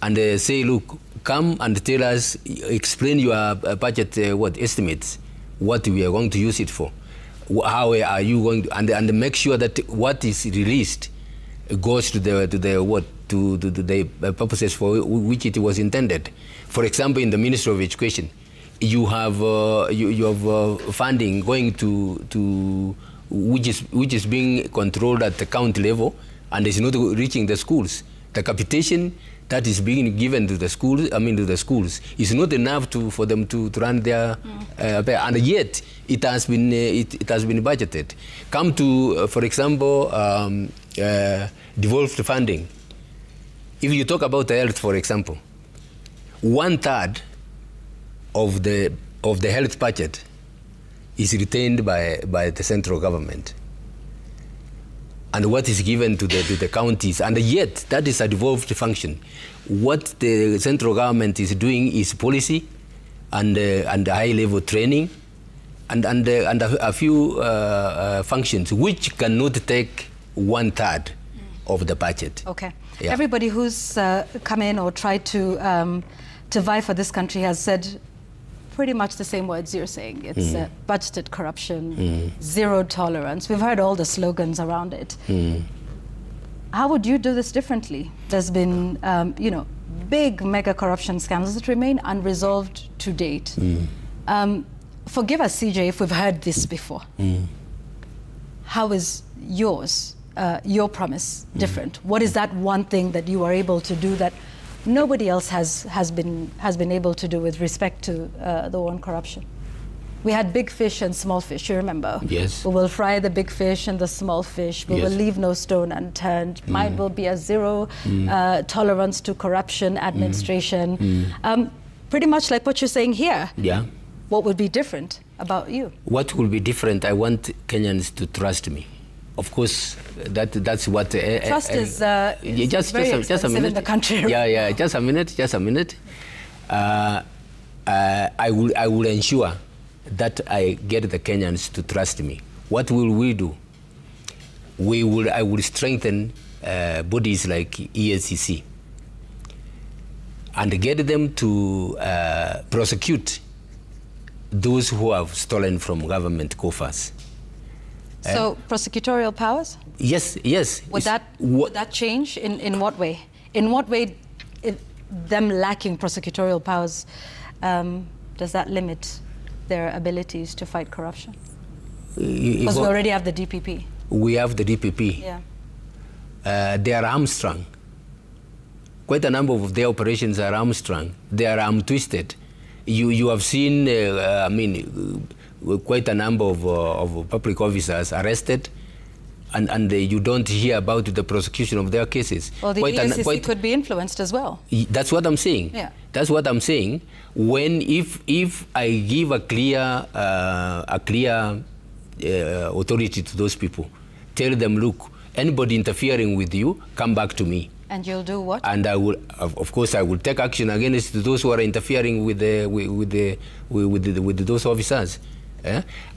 and say, look, come and tell us, explain your budget estimates, what we are going to use it for, how are you going to, and make sure that what is released goes to the purposes for which it was intended. For example, in the Ministry of Education, you have funding going to which is being controlled at the county level and is not reaching the schools. The capitation that is being given to the schools, is not enough for them to run their and yet it has been budgeted. Come to, for example, devolved funding. If you talk about health, for example, 1/3 of the health budget is retained by the central government, and what is given to the counties, and yet that is a devolved function. What the central government is doing is policy and high-level training and a few functions which cannot take 1/3 of the budget. Okay. Yeah. Everybody who's come in or tried to vie for this country has said pretty much the same words you're saying. It's budgeted corruption, zero tolerance. We've heard all the slogans around it. How would you do this differently? There's been, big mega corruption scandals that remain unresolved to date. Forgive us, CJ, if we've heard this before. How is your promise different? What is that one thing that you are able to do that nobody else has been able to do with respect to the war on corruption? We had big fish and small fish, you remember? Yes. We will fry the big fish and the small fish. We will leave no stone unturned. Mine will be a zero tolerance to corruption administration. Pretty much like what you're saying here. Yeah. What would be different about you? What will be different? I want Kenyans to trust me. Of course, that's what... Trust is very expensive in the country. Yeah, just a minute. I will ensure that I get the Kenyans to trust me. What will we do? I will strengthen bodies like EACC and get them to prosecute those who have stolen from government coffers. So prosecutorial powers? Yes. Would that change? In what way? In what way, them lacking prosecutorial powers, does that limit their abilities to fight corruption? Because we already have the DPP. We have the DPP. Yeah. They are hamstrung. Quite a number of their operations are hamstrung. They are arm-twisted. You have seen, quite a number of public officers arrested, and you don't hear about the prosecution of their cases. Well, the EACC could be influenced as well. That's what I'm saying. Yeah. That's what I'm saying. If I give a clear authority to those people, tell them, look, anybody interfering with you, come back to me. And you'll do what? And I will, of course, I will take action against those who are interfering with those officers.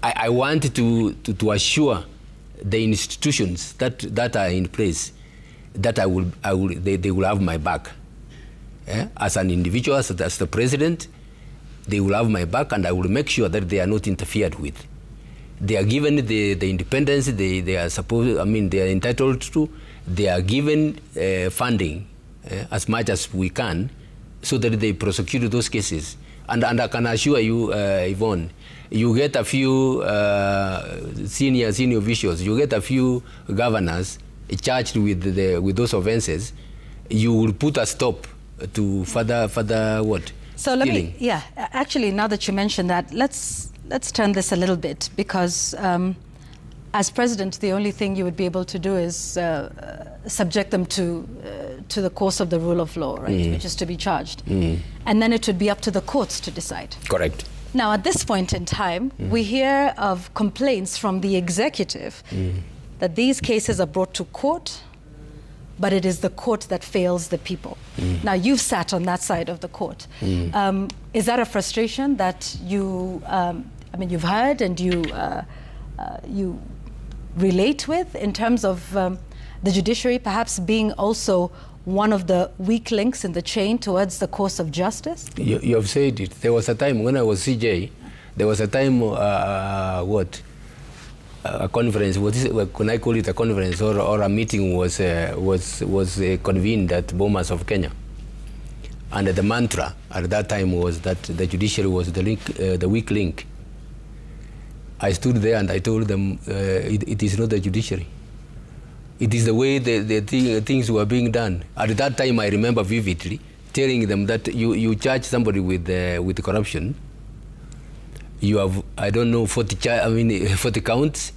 I want to assure the institutions that are in place that they will have my back. As an individual, as the president, they will have my back, and I will make sure that they are not interfered with. They are given the independence they are supposed. They are entitled to. They are given funding as much as we can, so that they prosecute those cases. And I can assure you, Yvonne, you get a few senior officials, you get a few governors charged with those offences, you will put a stop to further what? So stealing. let me, yeah, actually, now that you mentioned that, let's turn this a little bit, because as president, the only thing you would be able to do is subject them to the course of the rule of law, right, which is to be charged. And then it would be up to the courts to decide. Correct. Now, at this point in time, we hear of complaints from the executive that these cases are brought to court, but it is the court that fails the people. Now, you've sat on that side of the court. Is that a frustration that you, I mean, you've heard and you relate with, in terms of the judiciary perhaps being also one of the weak links in the chain towards the course of justice? You have said it. There was a time when I was CJ, there was a time, a conference, can I call it a conference, or a meeting was convened at Bomas of Kenya. And the mantra at that time was that the judiciary was the weak link. I stood there and I told them, it is not the judiciary. It is the way things were being done. At that time, I remember vividly telling them that you charge somebody with corruption. You have, I don't know, 40 counts.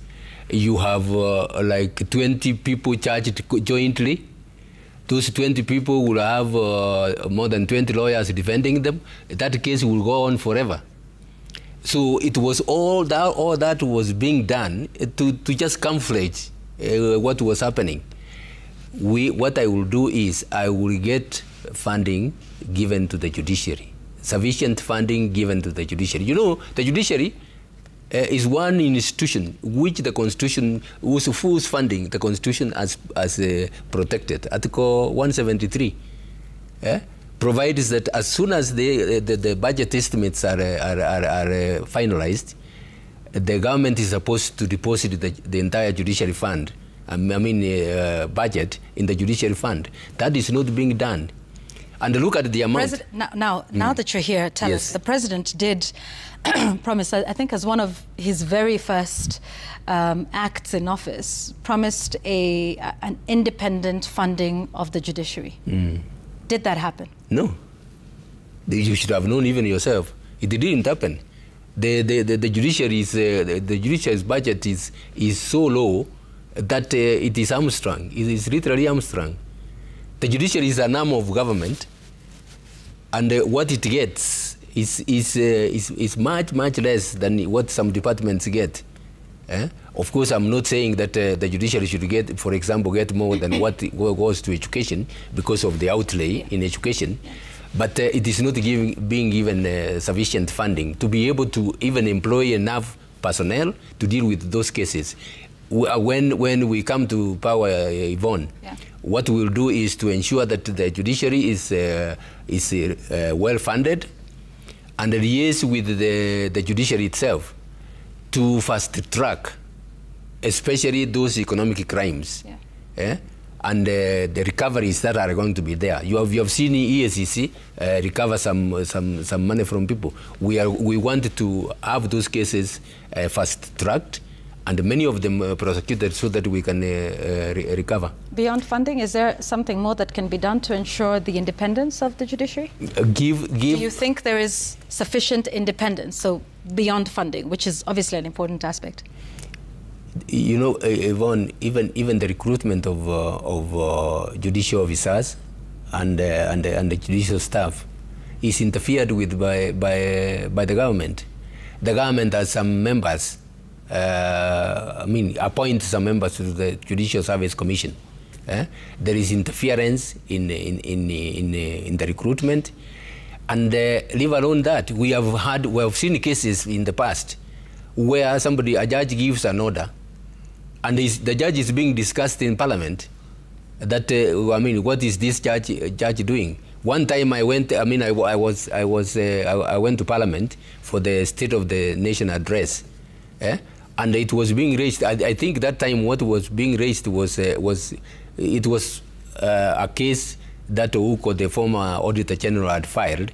You have like 20 people charged jointly. Those 20 people will have more than 20 lawyers defending them. That case will go on forever. So it was all that was being done to just camouflage what was happening. What I will do is I will get funding given to the judiciary, sufficient funding given to the judiciary. You know, the judiciary is one institution which the Constitution, whose funding the Constitution has protected. Article 173 provides that as soon as the budget estimates are finalized, the government is supposed to deposit the entire judiciary fund, budget in the judiciary fund. That is not being done. And look at the amount. Now that you're here, tell us, the president did promise, I think as one of his very first acts in office, promised an independent funding of the judiciary. Did that happen? No. You should have known even yourself. It didn't happen. The judiciary's budget is so low that it is hamstrung. It is literally hamstrung. The judiciary is an arm of government, and what it gets is much less than what some departments get. Of course, I'm not saying that the judiciary should get, for example, get more than what goes to education because of the outlay in education. But it is not being given sufficient funding to be able to even employ enough personnel to deal with those cases. When we come to power, Yvonne, what we'll do is to ensure that the judiciary is well funded and liaise with the judiciary itself to fast track, especially those economic crimes. And the recoveries that are going to be there. You have seen EACC recover some money from people. We want to have those cases fast-tracked and many of them prosecuted so that we can recover. Beyond funding, is there something more that can be done to ensure the independence of the judiciary? Do you think there is sufficient independence, so beyond funding, which is obviously an important aspect? You know, Yvonne, even the recruitment of judicial officers and the judicial staff is interfered with by the government. The government has some members, appoint some members to the Judicial Service Commission. There is interference in the recruitment, and leave alone that we have seen cases in the past where a judge gives an order, and the judge is being discussed in Parliament. That what is this judge doing? One time I went. I went to Parliament for the State of the Nation address, and it was being raised. I think that time what was being raised was a case that Ouko, the former Auditor General, had filed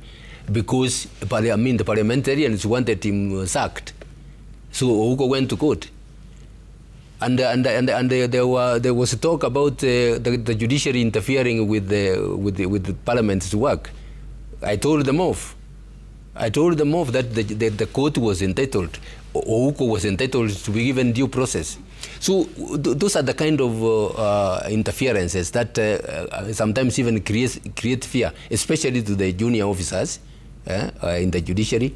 because the parliamentarians wanted him sacked. So Ouko went to court. And there was talk about the judiciary interfering with the parliament's work. I told them off. I told them off that the court was entitled, Ouko was entitled to be given due process. So those are the kind of interferences that sometimes even create fear, especially to the junior officers in the judiciary.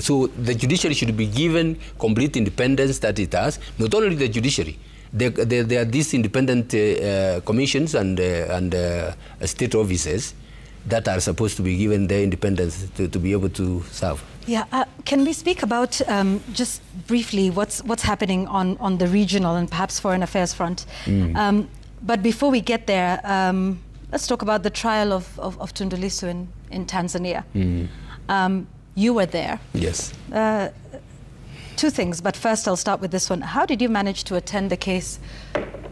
So the judiciary should be given complete independence that it has. Not only the judiciary, there are these independent commissions and state offices that are supposed to be given their independence to be able to serve. Yeah, can we speak about just briefly what's happening on the regional and perhaps foreign affairs front? But before we get there, let's talk about the trial of Tundu Lissu in Tanzania. You were there. Yes. Two things, but first I'll start with this one. How did you manage to attend the case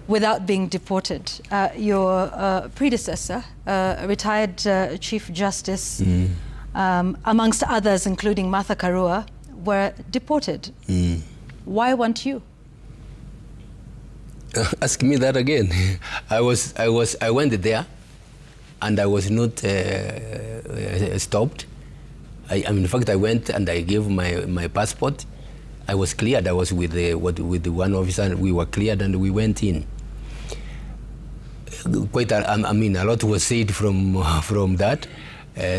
without being deported? Your predecessor, retired Chief Justice, amongst others, including Martha Karua, were deported. Why weren't you? Ask me that again. I went there, and I was not stopped. In fact, I went and I gave my passport. I was cleared. I was with the one officer. We were cleared and we went in. A lot was said from that.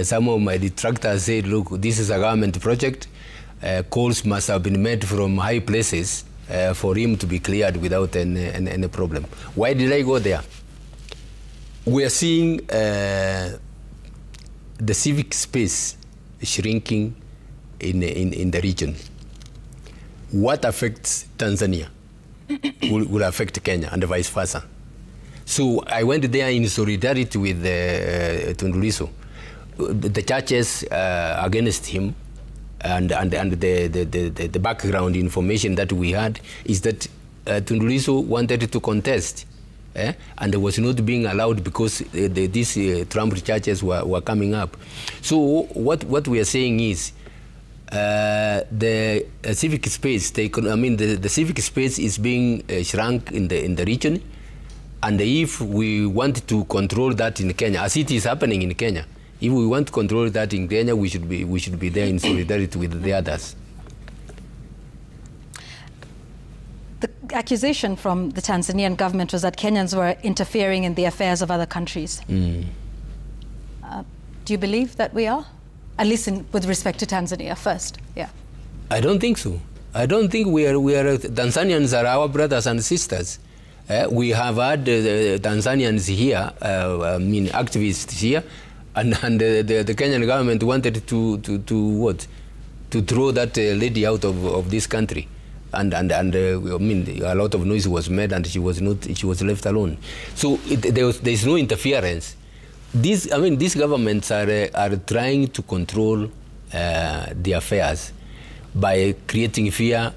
Some of my detractors said, look, this is a government project. Calls must have been made from high places for him to be cleared without any problem. Why did I go there? We are seeing the civic space shrinking in the region. What affects Tanzania will affect Kenya and vice versa. So I went there in solidarity with Tundu Lissu. The churches against him, and the background information that we had is that Tundu Lissu wanted to contest, and was not being allowed because these Trump churches were coming up. So what we are saying is the civic space, the civic space is being shrunk in the region, and if we want to control that in Kenya, as it is happening in Kenya, if we want to control that in Kenya, we should be there in solidarity with the others. The accusation from the Tanzanian government was that Kenyans were interfering in the affairs of other countries. Do you believe that we are? At least with respect to Tanzania first, yeah. I don't think so. I don't think we are Tanzanians are our brothers and sisters. We have had Tanzanians here, activists here, and the Kenyan government wanted to throw that lady out of this country, and a lot of noise was made, and she was left alone. So there is no interference. These governments are trying to control the affairs by creating fear,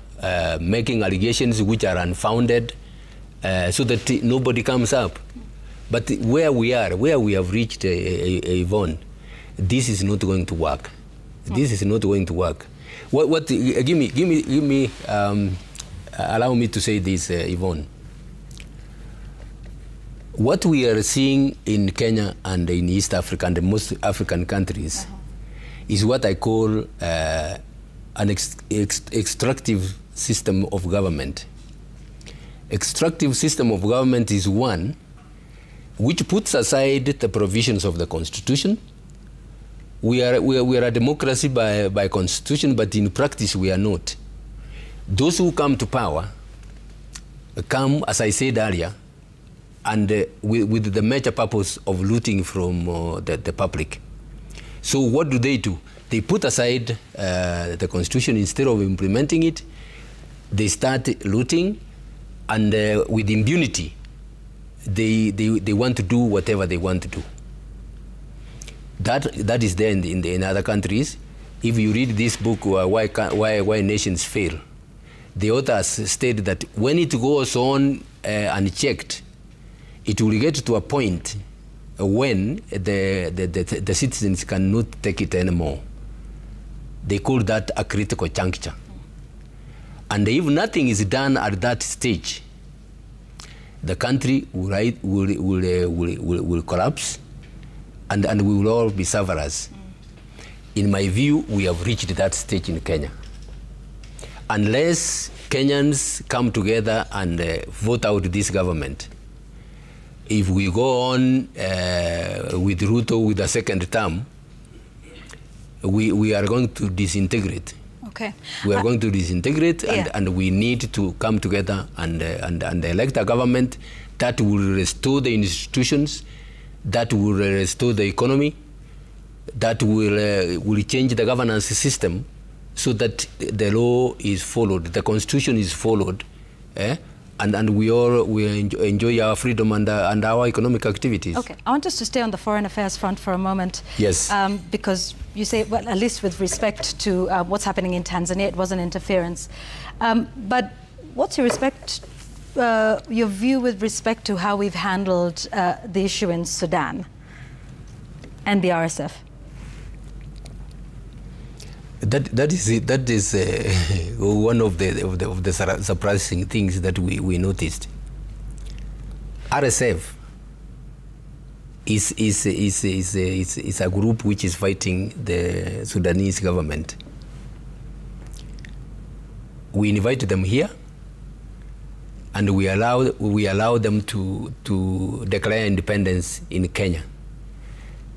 making allegations which are unfounded, so that nobody comes up. But where we have reached Yvonne, this is not going to work. This is not going to work. Allow me to say this, Yvonne. What we are seeing in Kenya and in East Africa and most African countries is what I call an extractive system of government. Extractive system of government is one which puts aside the provisions of the Constitution. We are a democracy by Constitution, but in practice we are not. Those who come to power come, as I said earlier, and with the major purpose of looting from the public. So what do? They put aside the Constitution. Instead of implementing it, they start looting, and with impunity, they want to do whatever they want to do. That is there in other countries. If you read this book, Why Nations Fail, the authors state that when it goes on unchecked, it will get to a point when the citizens cannot take it anymore. They call that a critical juncture. And if nothing is done at that stage, the country will collapse, and we will all be sufferers. In my view, we have reached that stage in Kenya. Unless Kenyans come together and vote out this government, if we go on with Ruto with a second term, we are going to disintegrate. Okay. We are going to disintegrate, and we need to come together and elect a government that will restore the institutions, that will restore the economy, that will change the governance system so that the law is followed, the constitution is followed, and we enjoy our freedom and our economic activities. Okay, I want us to stay on the foreign affairs front for a moment. Yes. Because you say, well, at least with respect to what's happening in Tanzania, it wasn't interference. But what's your view with respect to how we've handled the issue in Sudan and the RSF? That is one of the surprising things that we noticed. RSF is a group which is fighting the Sudanese government. We invited them here, and we allow them to declare independence in Kenya.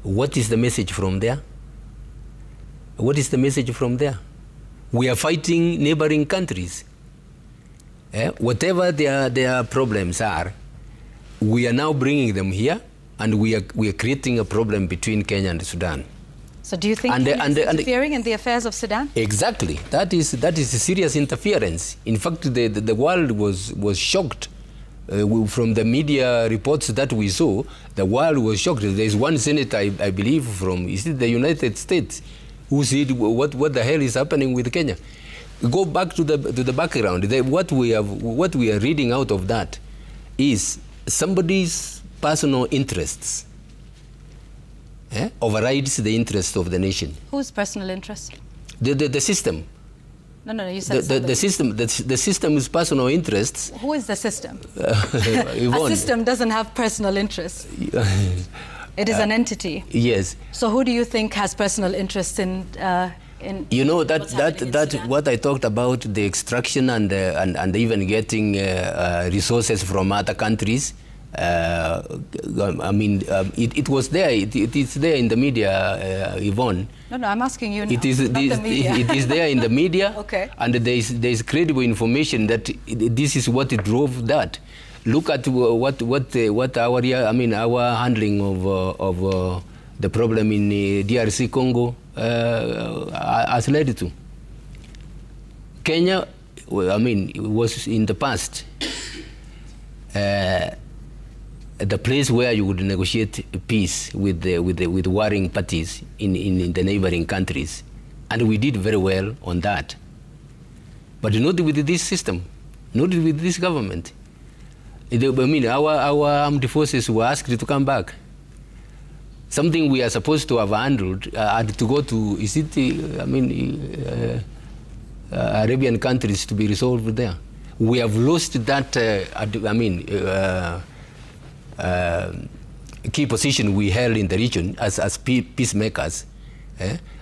What is the message from there? What is the message from there? We are fighting neighboring countries. Whatever their problems are, we are now bringing them here, and we are creating a problem between Kenya and Sudan. So do you think Kenya is interfering in the affairs of Sudan? Exactly. That is serious interference. In fact, the world was shocked. From the media reports that we saw, the world was shocked. There is one senator, I believe, from the United States, who said, what the hell is happening with Kenya? Go back to the background. What we are reading out of that is somebody's personal interests overrides the interests of the nation. Whose personal interest? The system. No, you said the system. The system's personal interests. Who is the system? A system doesn't have personal interests. It is an entity. Yes. So who do you think has personal interests in you know, what I talked about, the extraction and even getting resources from other countries. I mean, it was there. It is there in the media, Yvonne. No, I'm asking you now. It is there in the media. Okay. And there is credible information that this is what drove that. Look at what our handling of the problem in DRC Congo has led to. Kenya, was in the past the place where you would negotiate peace with warring parties in the neighboring countries, and we did very well on that. But not with this system, not with this government. Our armed forces were asked to come back. Something we are supposed to have handled had to go to Arabian countries to be resolved there. We have lost that. Key position we held in the region as peacemakers,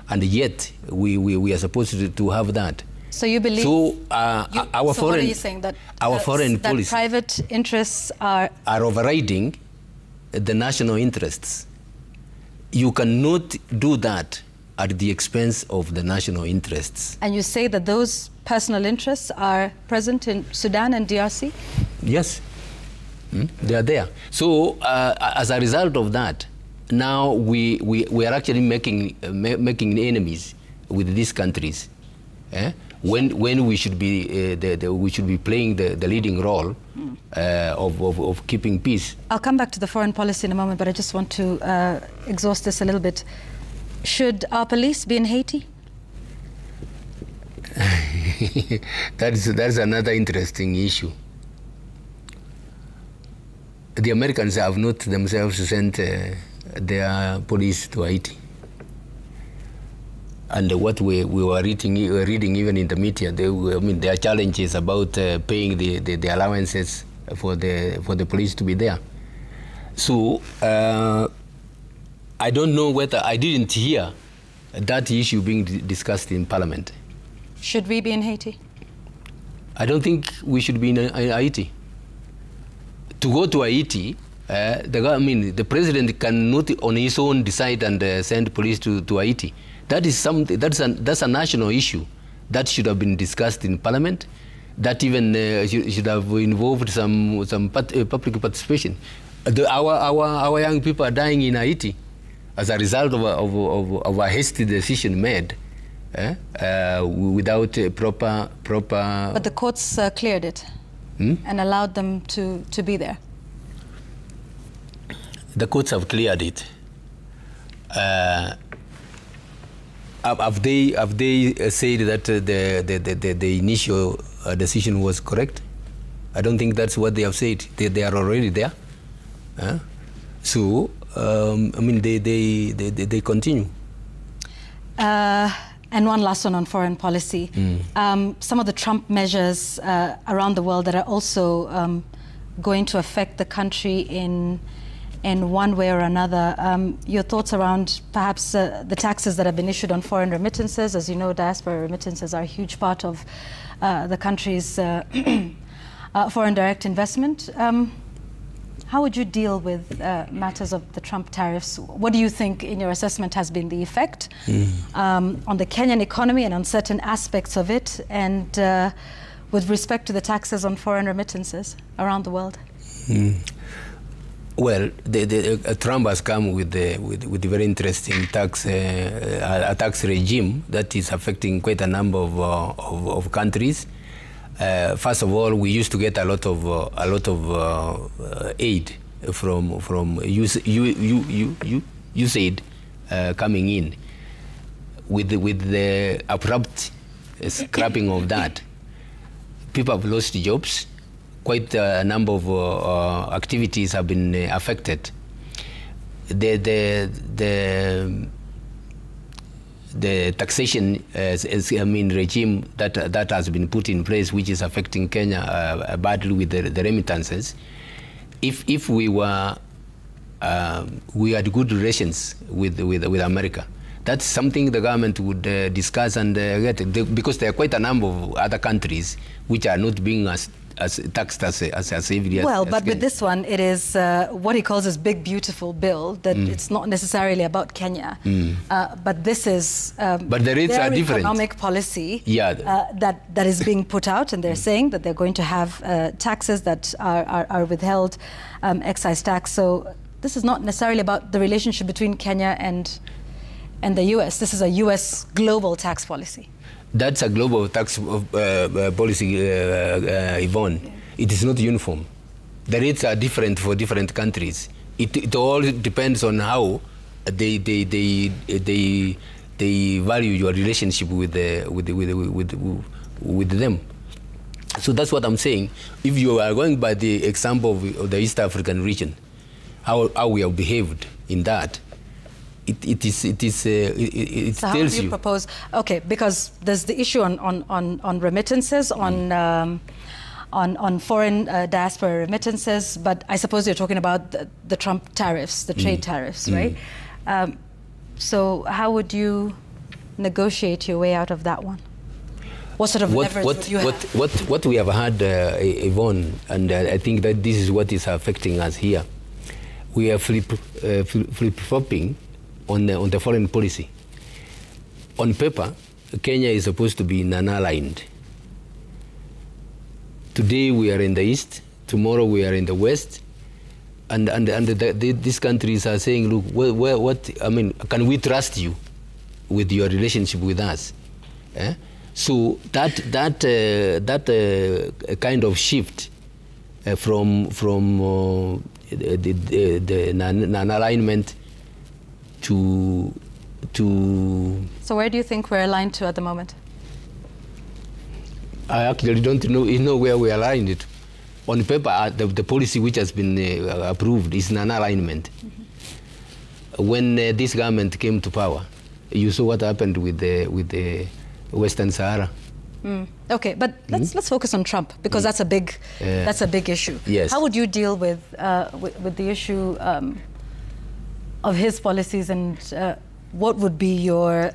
and yet we are supposed to have that. So you believe? So what are you saying, that foreign policy, that private interests are overriding the national interests. You cannot do that at the expense of the national interests. And you say that those personal interests are present in Sudan and DRC? Yes, they are there. So as a result of that, now we are actually making enemies with these countries. When we should be playing the leading role of keeping peace. I'll come back to the foreign policy in a moment, but I just want to exhaust this a little bit. Should our police be in Haiti? That's another interesting issue. The Americans have not themselves sent their police to Haiti. And what we were reading even in the media, there are challenges about paying the allowances for the police to be there. So I don't know whether I didn't hear that issue being discussed in Parliament. Should we be in Haiti? I don't think we should be in Haiti. To go to Haiti, the president cannot on his own decide and send police to Haiti. That is something. That's a national issue that should have been discussed in Parliament. That even should have involved some public participation. Our young people are dying in Haiti as a result of a hasty decision made without proper. But the courts cleared it and allowed them to be there. The courts have cleared it. Have they said that the initial decision was correct? I don't think that's what they have said. They are already there. So they continue. And one last one on foreign policy. Some of the Trump measures around the world that are also going to affect the country in one way or another. Your thoughts around perhaps the taxes that have been issued on foreign remittances. As you know, diaspora remittances are a huge part of the country's foreign direct investment. How would you deal with matters of the Trump tariffs? What do you think, in your assessment, has been the effect on the Kenyan economy and on certain aspects of it, and with respect to the taxes on foreign remittances around the world? Well, Trump has come with a very interesting tax regime that is affecting quite a number of countries. First of all, we used to get a lot of aid from USAID coming in. With the abrupt scrapping of that, people have lost jobs. Quite a number of activities have been affected. The taxation regime that has been put in place, which is affecting Kenya badly with the remittances. If we had good relations with America, that's something the government would discuss and get, because there are quite a number of other countries which are not being as taxed as heavily. Well, but with this one, it is what he calls his big, beautiful bill, that it's not necessarily about Kenya. But this is but the rates are different. Economic policy that is being put out, and they're saying that they're going to have taxes that are withheld, excise tax. So this is not necessarily about the relationship between Kenya and the US. This is a US global tax policy. That's a global tax policy, Yvonne. It is not uniform. The rates are different for different countries. It all depends on how they value your relationship with them. So that's what I'm saying. If you are going by the example of the East African region, how we have behaved in that, it so how tells do you propose? Okay, because there's the issue on remittances, on foreign diaspora remittances, but I suppose you're talking about the Trump tariffs, the trade tariffs, right? So how would you negotiate your way out of that one? What sort of leverage would you have? What we have had, Yvonne, and I think that this is what is affecting us here. We are flip-flopping on the foreign policy. On paper, Kenya is supposed to be non-aligned. Today we are in the east, tomorrow we are in the west, and these countries are saying, look, can we trust you with your relationship with us? So that kind of shift from the non-alignment to. So where do you think we're aligned to at the moment? I actually don't know where we aligned it. On paper, the policy which has been approved is non-alignment. When this government came to power, You saw what happened with the Western Sahara. Okay, but let's focus on Trump, because that's a big issue. Yes. How would you deal with the issue of his policies, and what would be your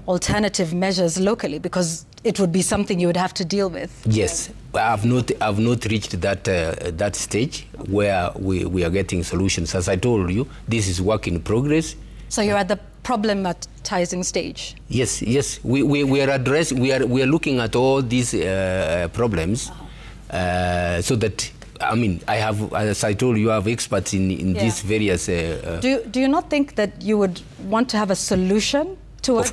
alternative measures locally, because it would be something you would have to deal with? Yes, I've not reached that stage where we are getting solutions. As I told you, this is work in progress. So you're at the problematizing stage. Yes, we are looking at all these problems, so that, I mean, I have, as I told you, I have experts in these various. Do you not think that you would want to have a solution towards?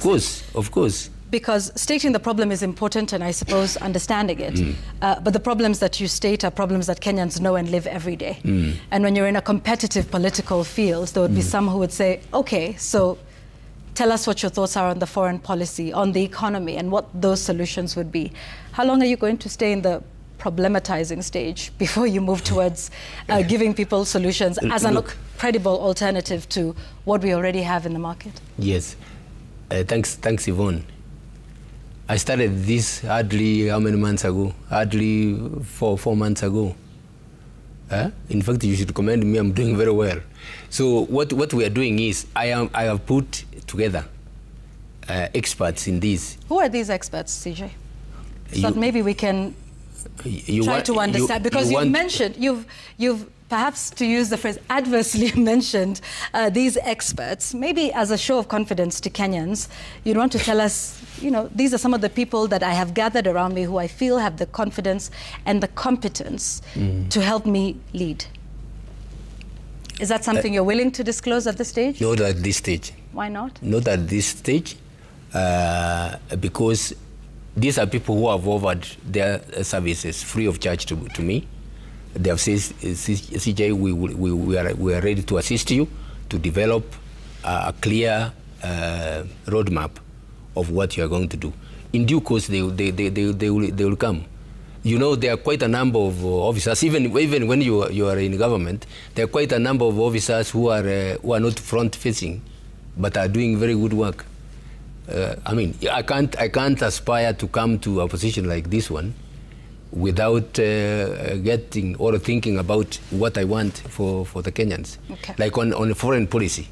Of course. Because stating the problem is important, and I suppose understanding it. But the problems that you state are problems that Kenyans know and live every day. And when you're in a competitive political field, there would be some who would say, okay, so tell us what your thoughts are on the foreign policy, on the economy, and what those solutions would be. How long are you going to stay in the problematizing stage before you move towards giving people solutions as a credible alternative to what we already have in the market? Yes. Thanks, Yvonne. I started this hardly how many months ago? Hardly four months ago. In fact, you should commend me. I'm doing very well. So what we are doing is I have put together experts in this. Who are these experts, CJ? So that maybe we can try to understand, because you've perhaps, to use the phrase, adversely mentioned these experts. Maybe as a show of confidence to Kenyans, you'd want to tell us, these are some of the people that I have gathered around me who I feel have the confidence and the competence to help me lead. Is that something you're willing to disclose at this stage? Not at this stage. Why not? Not at this stage, because these are people who have offered their services free of charge to me. They have said, CJ, we are ready to assist you to develop a clear roadmap of what you are going to do. In due course, they will come. There are quite a number of officers, even when you are in government, there are quite a number of officers who are not front-facing, but are doing very good work. I mean, I can't aspire to come to a position like this one without getting or thinking about what I want for the Kenyans. Okay. Like on foreign policy.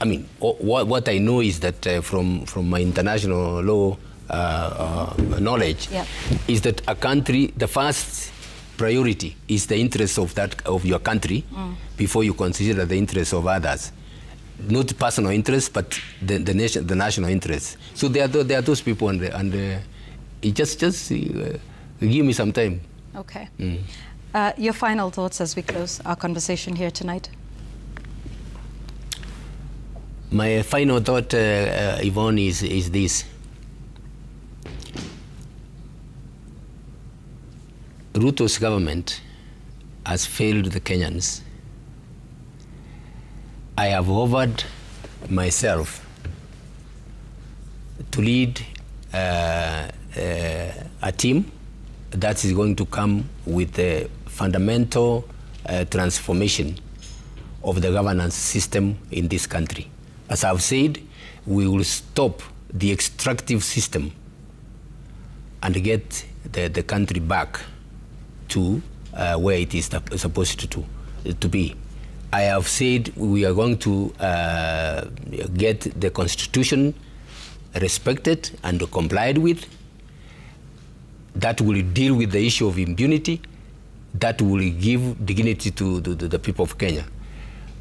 I mean, what I know is that from my international law knowledge, is that a country, the first priority is the interest of your country before you consider the interests of others. Not personal interests, but the national interests. So there are those people, and it just give me some time. Okay. Your final thoughts as we close our conversation here tonight? My final thought, Yvonne, is this. Ruto's government has failed the Kenyans. I have offered myself to lead a team that is going to come with a fundamental transformation of the governance system in this country. As I've said, we will stop the extractive system and get the country back to where it is supposed to be. I have said we are going to get the Constitution respected and complied with. That will deal with the issue of impunity. That will give dignity to the people of Kenya.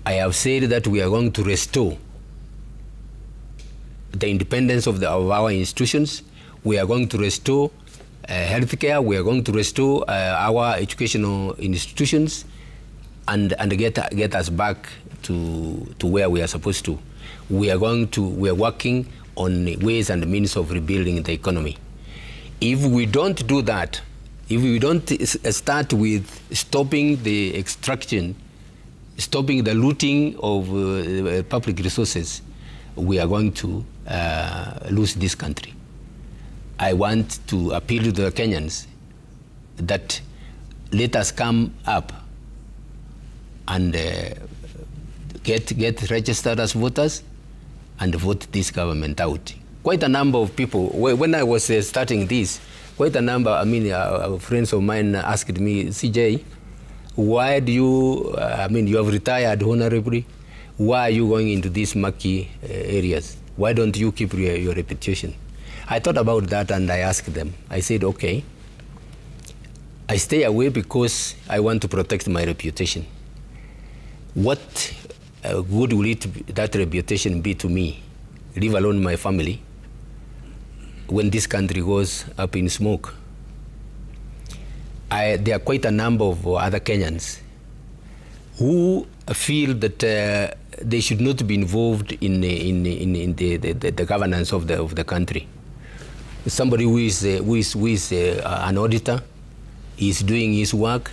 I have said that we are going to restore the independence of our institutions. We are going to restore healthcare. We are going to restore our educational institutions and get us back to where we are supposed to. We are working on ways and means of rebuilding the economy. If we don't do that, if we don't start with stopping the extraction, stopping the looting of public resources, we are going to lose this country. I want to appeal to the Kenyans that let us come up and get registered as voters and vote this government out. Quite a number of people, when I was starting this, quite a number, friends of mine asked me, CJ, why do you, you have retired honorably, why are you going into these murky areas? Why don't you keep your reputation? I thought about that and I asked them. I said, okay, I stay away because I want to protect my reputation. What good will that reputation be to me, leave alone my family, when this country goes up in smoke? There are quite a number of other Kenyans who feel that they should not be involved in the governance of the country. Somebody who is an auditor, is doing his work,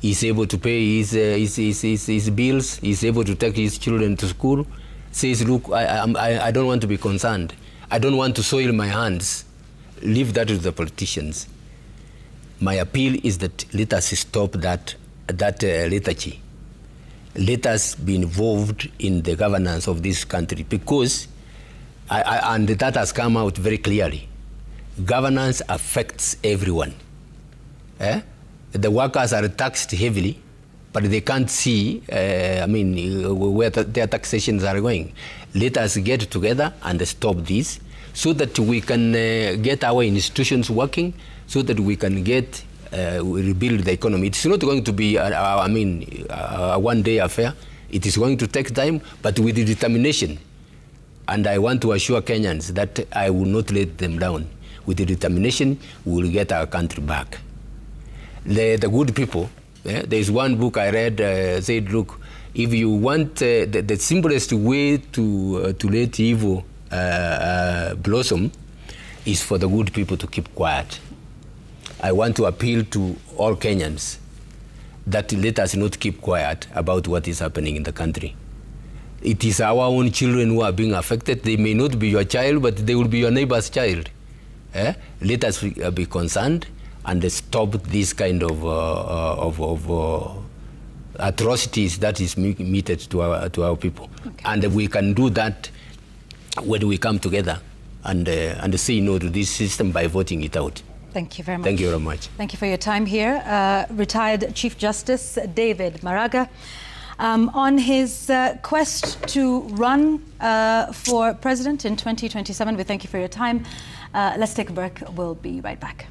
is able to pay his bills, is able to take his children to school, says, look, I don't want to be concerned. I don't want to soil my hands. Leave that to the politicians. My appeal is that let us stop that lethargy. Let us be involved in the governance of this country, because, and that has come out very clearly, governance affects everyone. The workers are taxed heavily, but they can't see, where their taxations are going. Let us get together and stop this, so that we can get our institutions working, so that we can rebuild the economy. It's not going to be, a one-day affair. It is going to take time, but with determination. And I want to assure Kenyans that I will not let them down. With determination, we will get our country back. The good people, there is one book I read, said, look, if you want the simplest way to let evil blossom is for the good people to keep quiet. I want to appeal to all Kenyans that let us not keep quiet about what is happening in the country. It is our own children who are being affected. They may not be your child, but they will be your neighbor's child. Let us be concerned and stop this kind of atrocities that is meted to our people. Okay. And we can do that when we come together and say no to this system by voting it out. Thank you very much. Thank you very much. Thank you for your time here. Retired Chief Justice David Maraga, on his quest to run for president in 2027. We thank you for your time. Let's take a break. We'll be right back.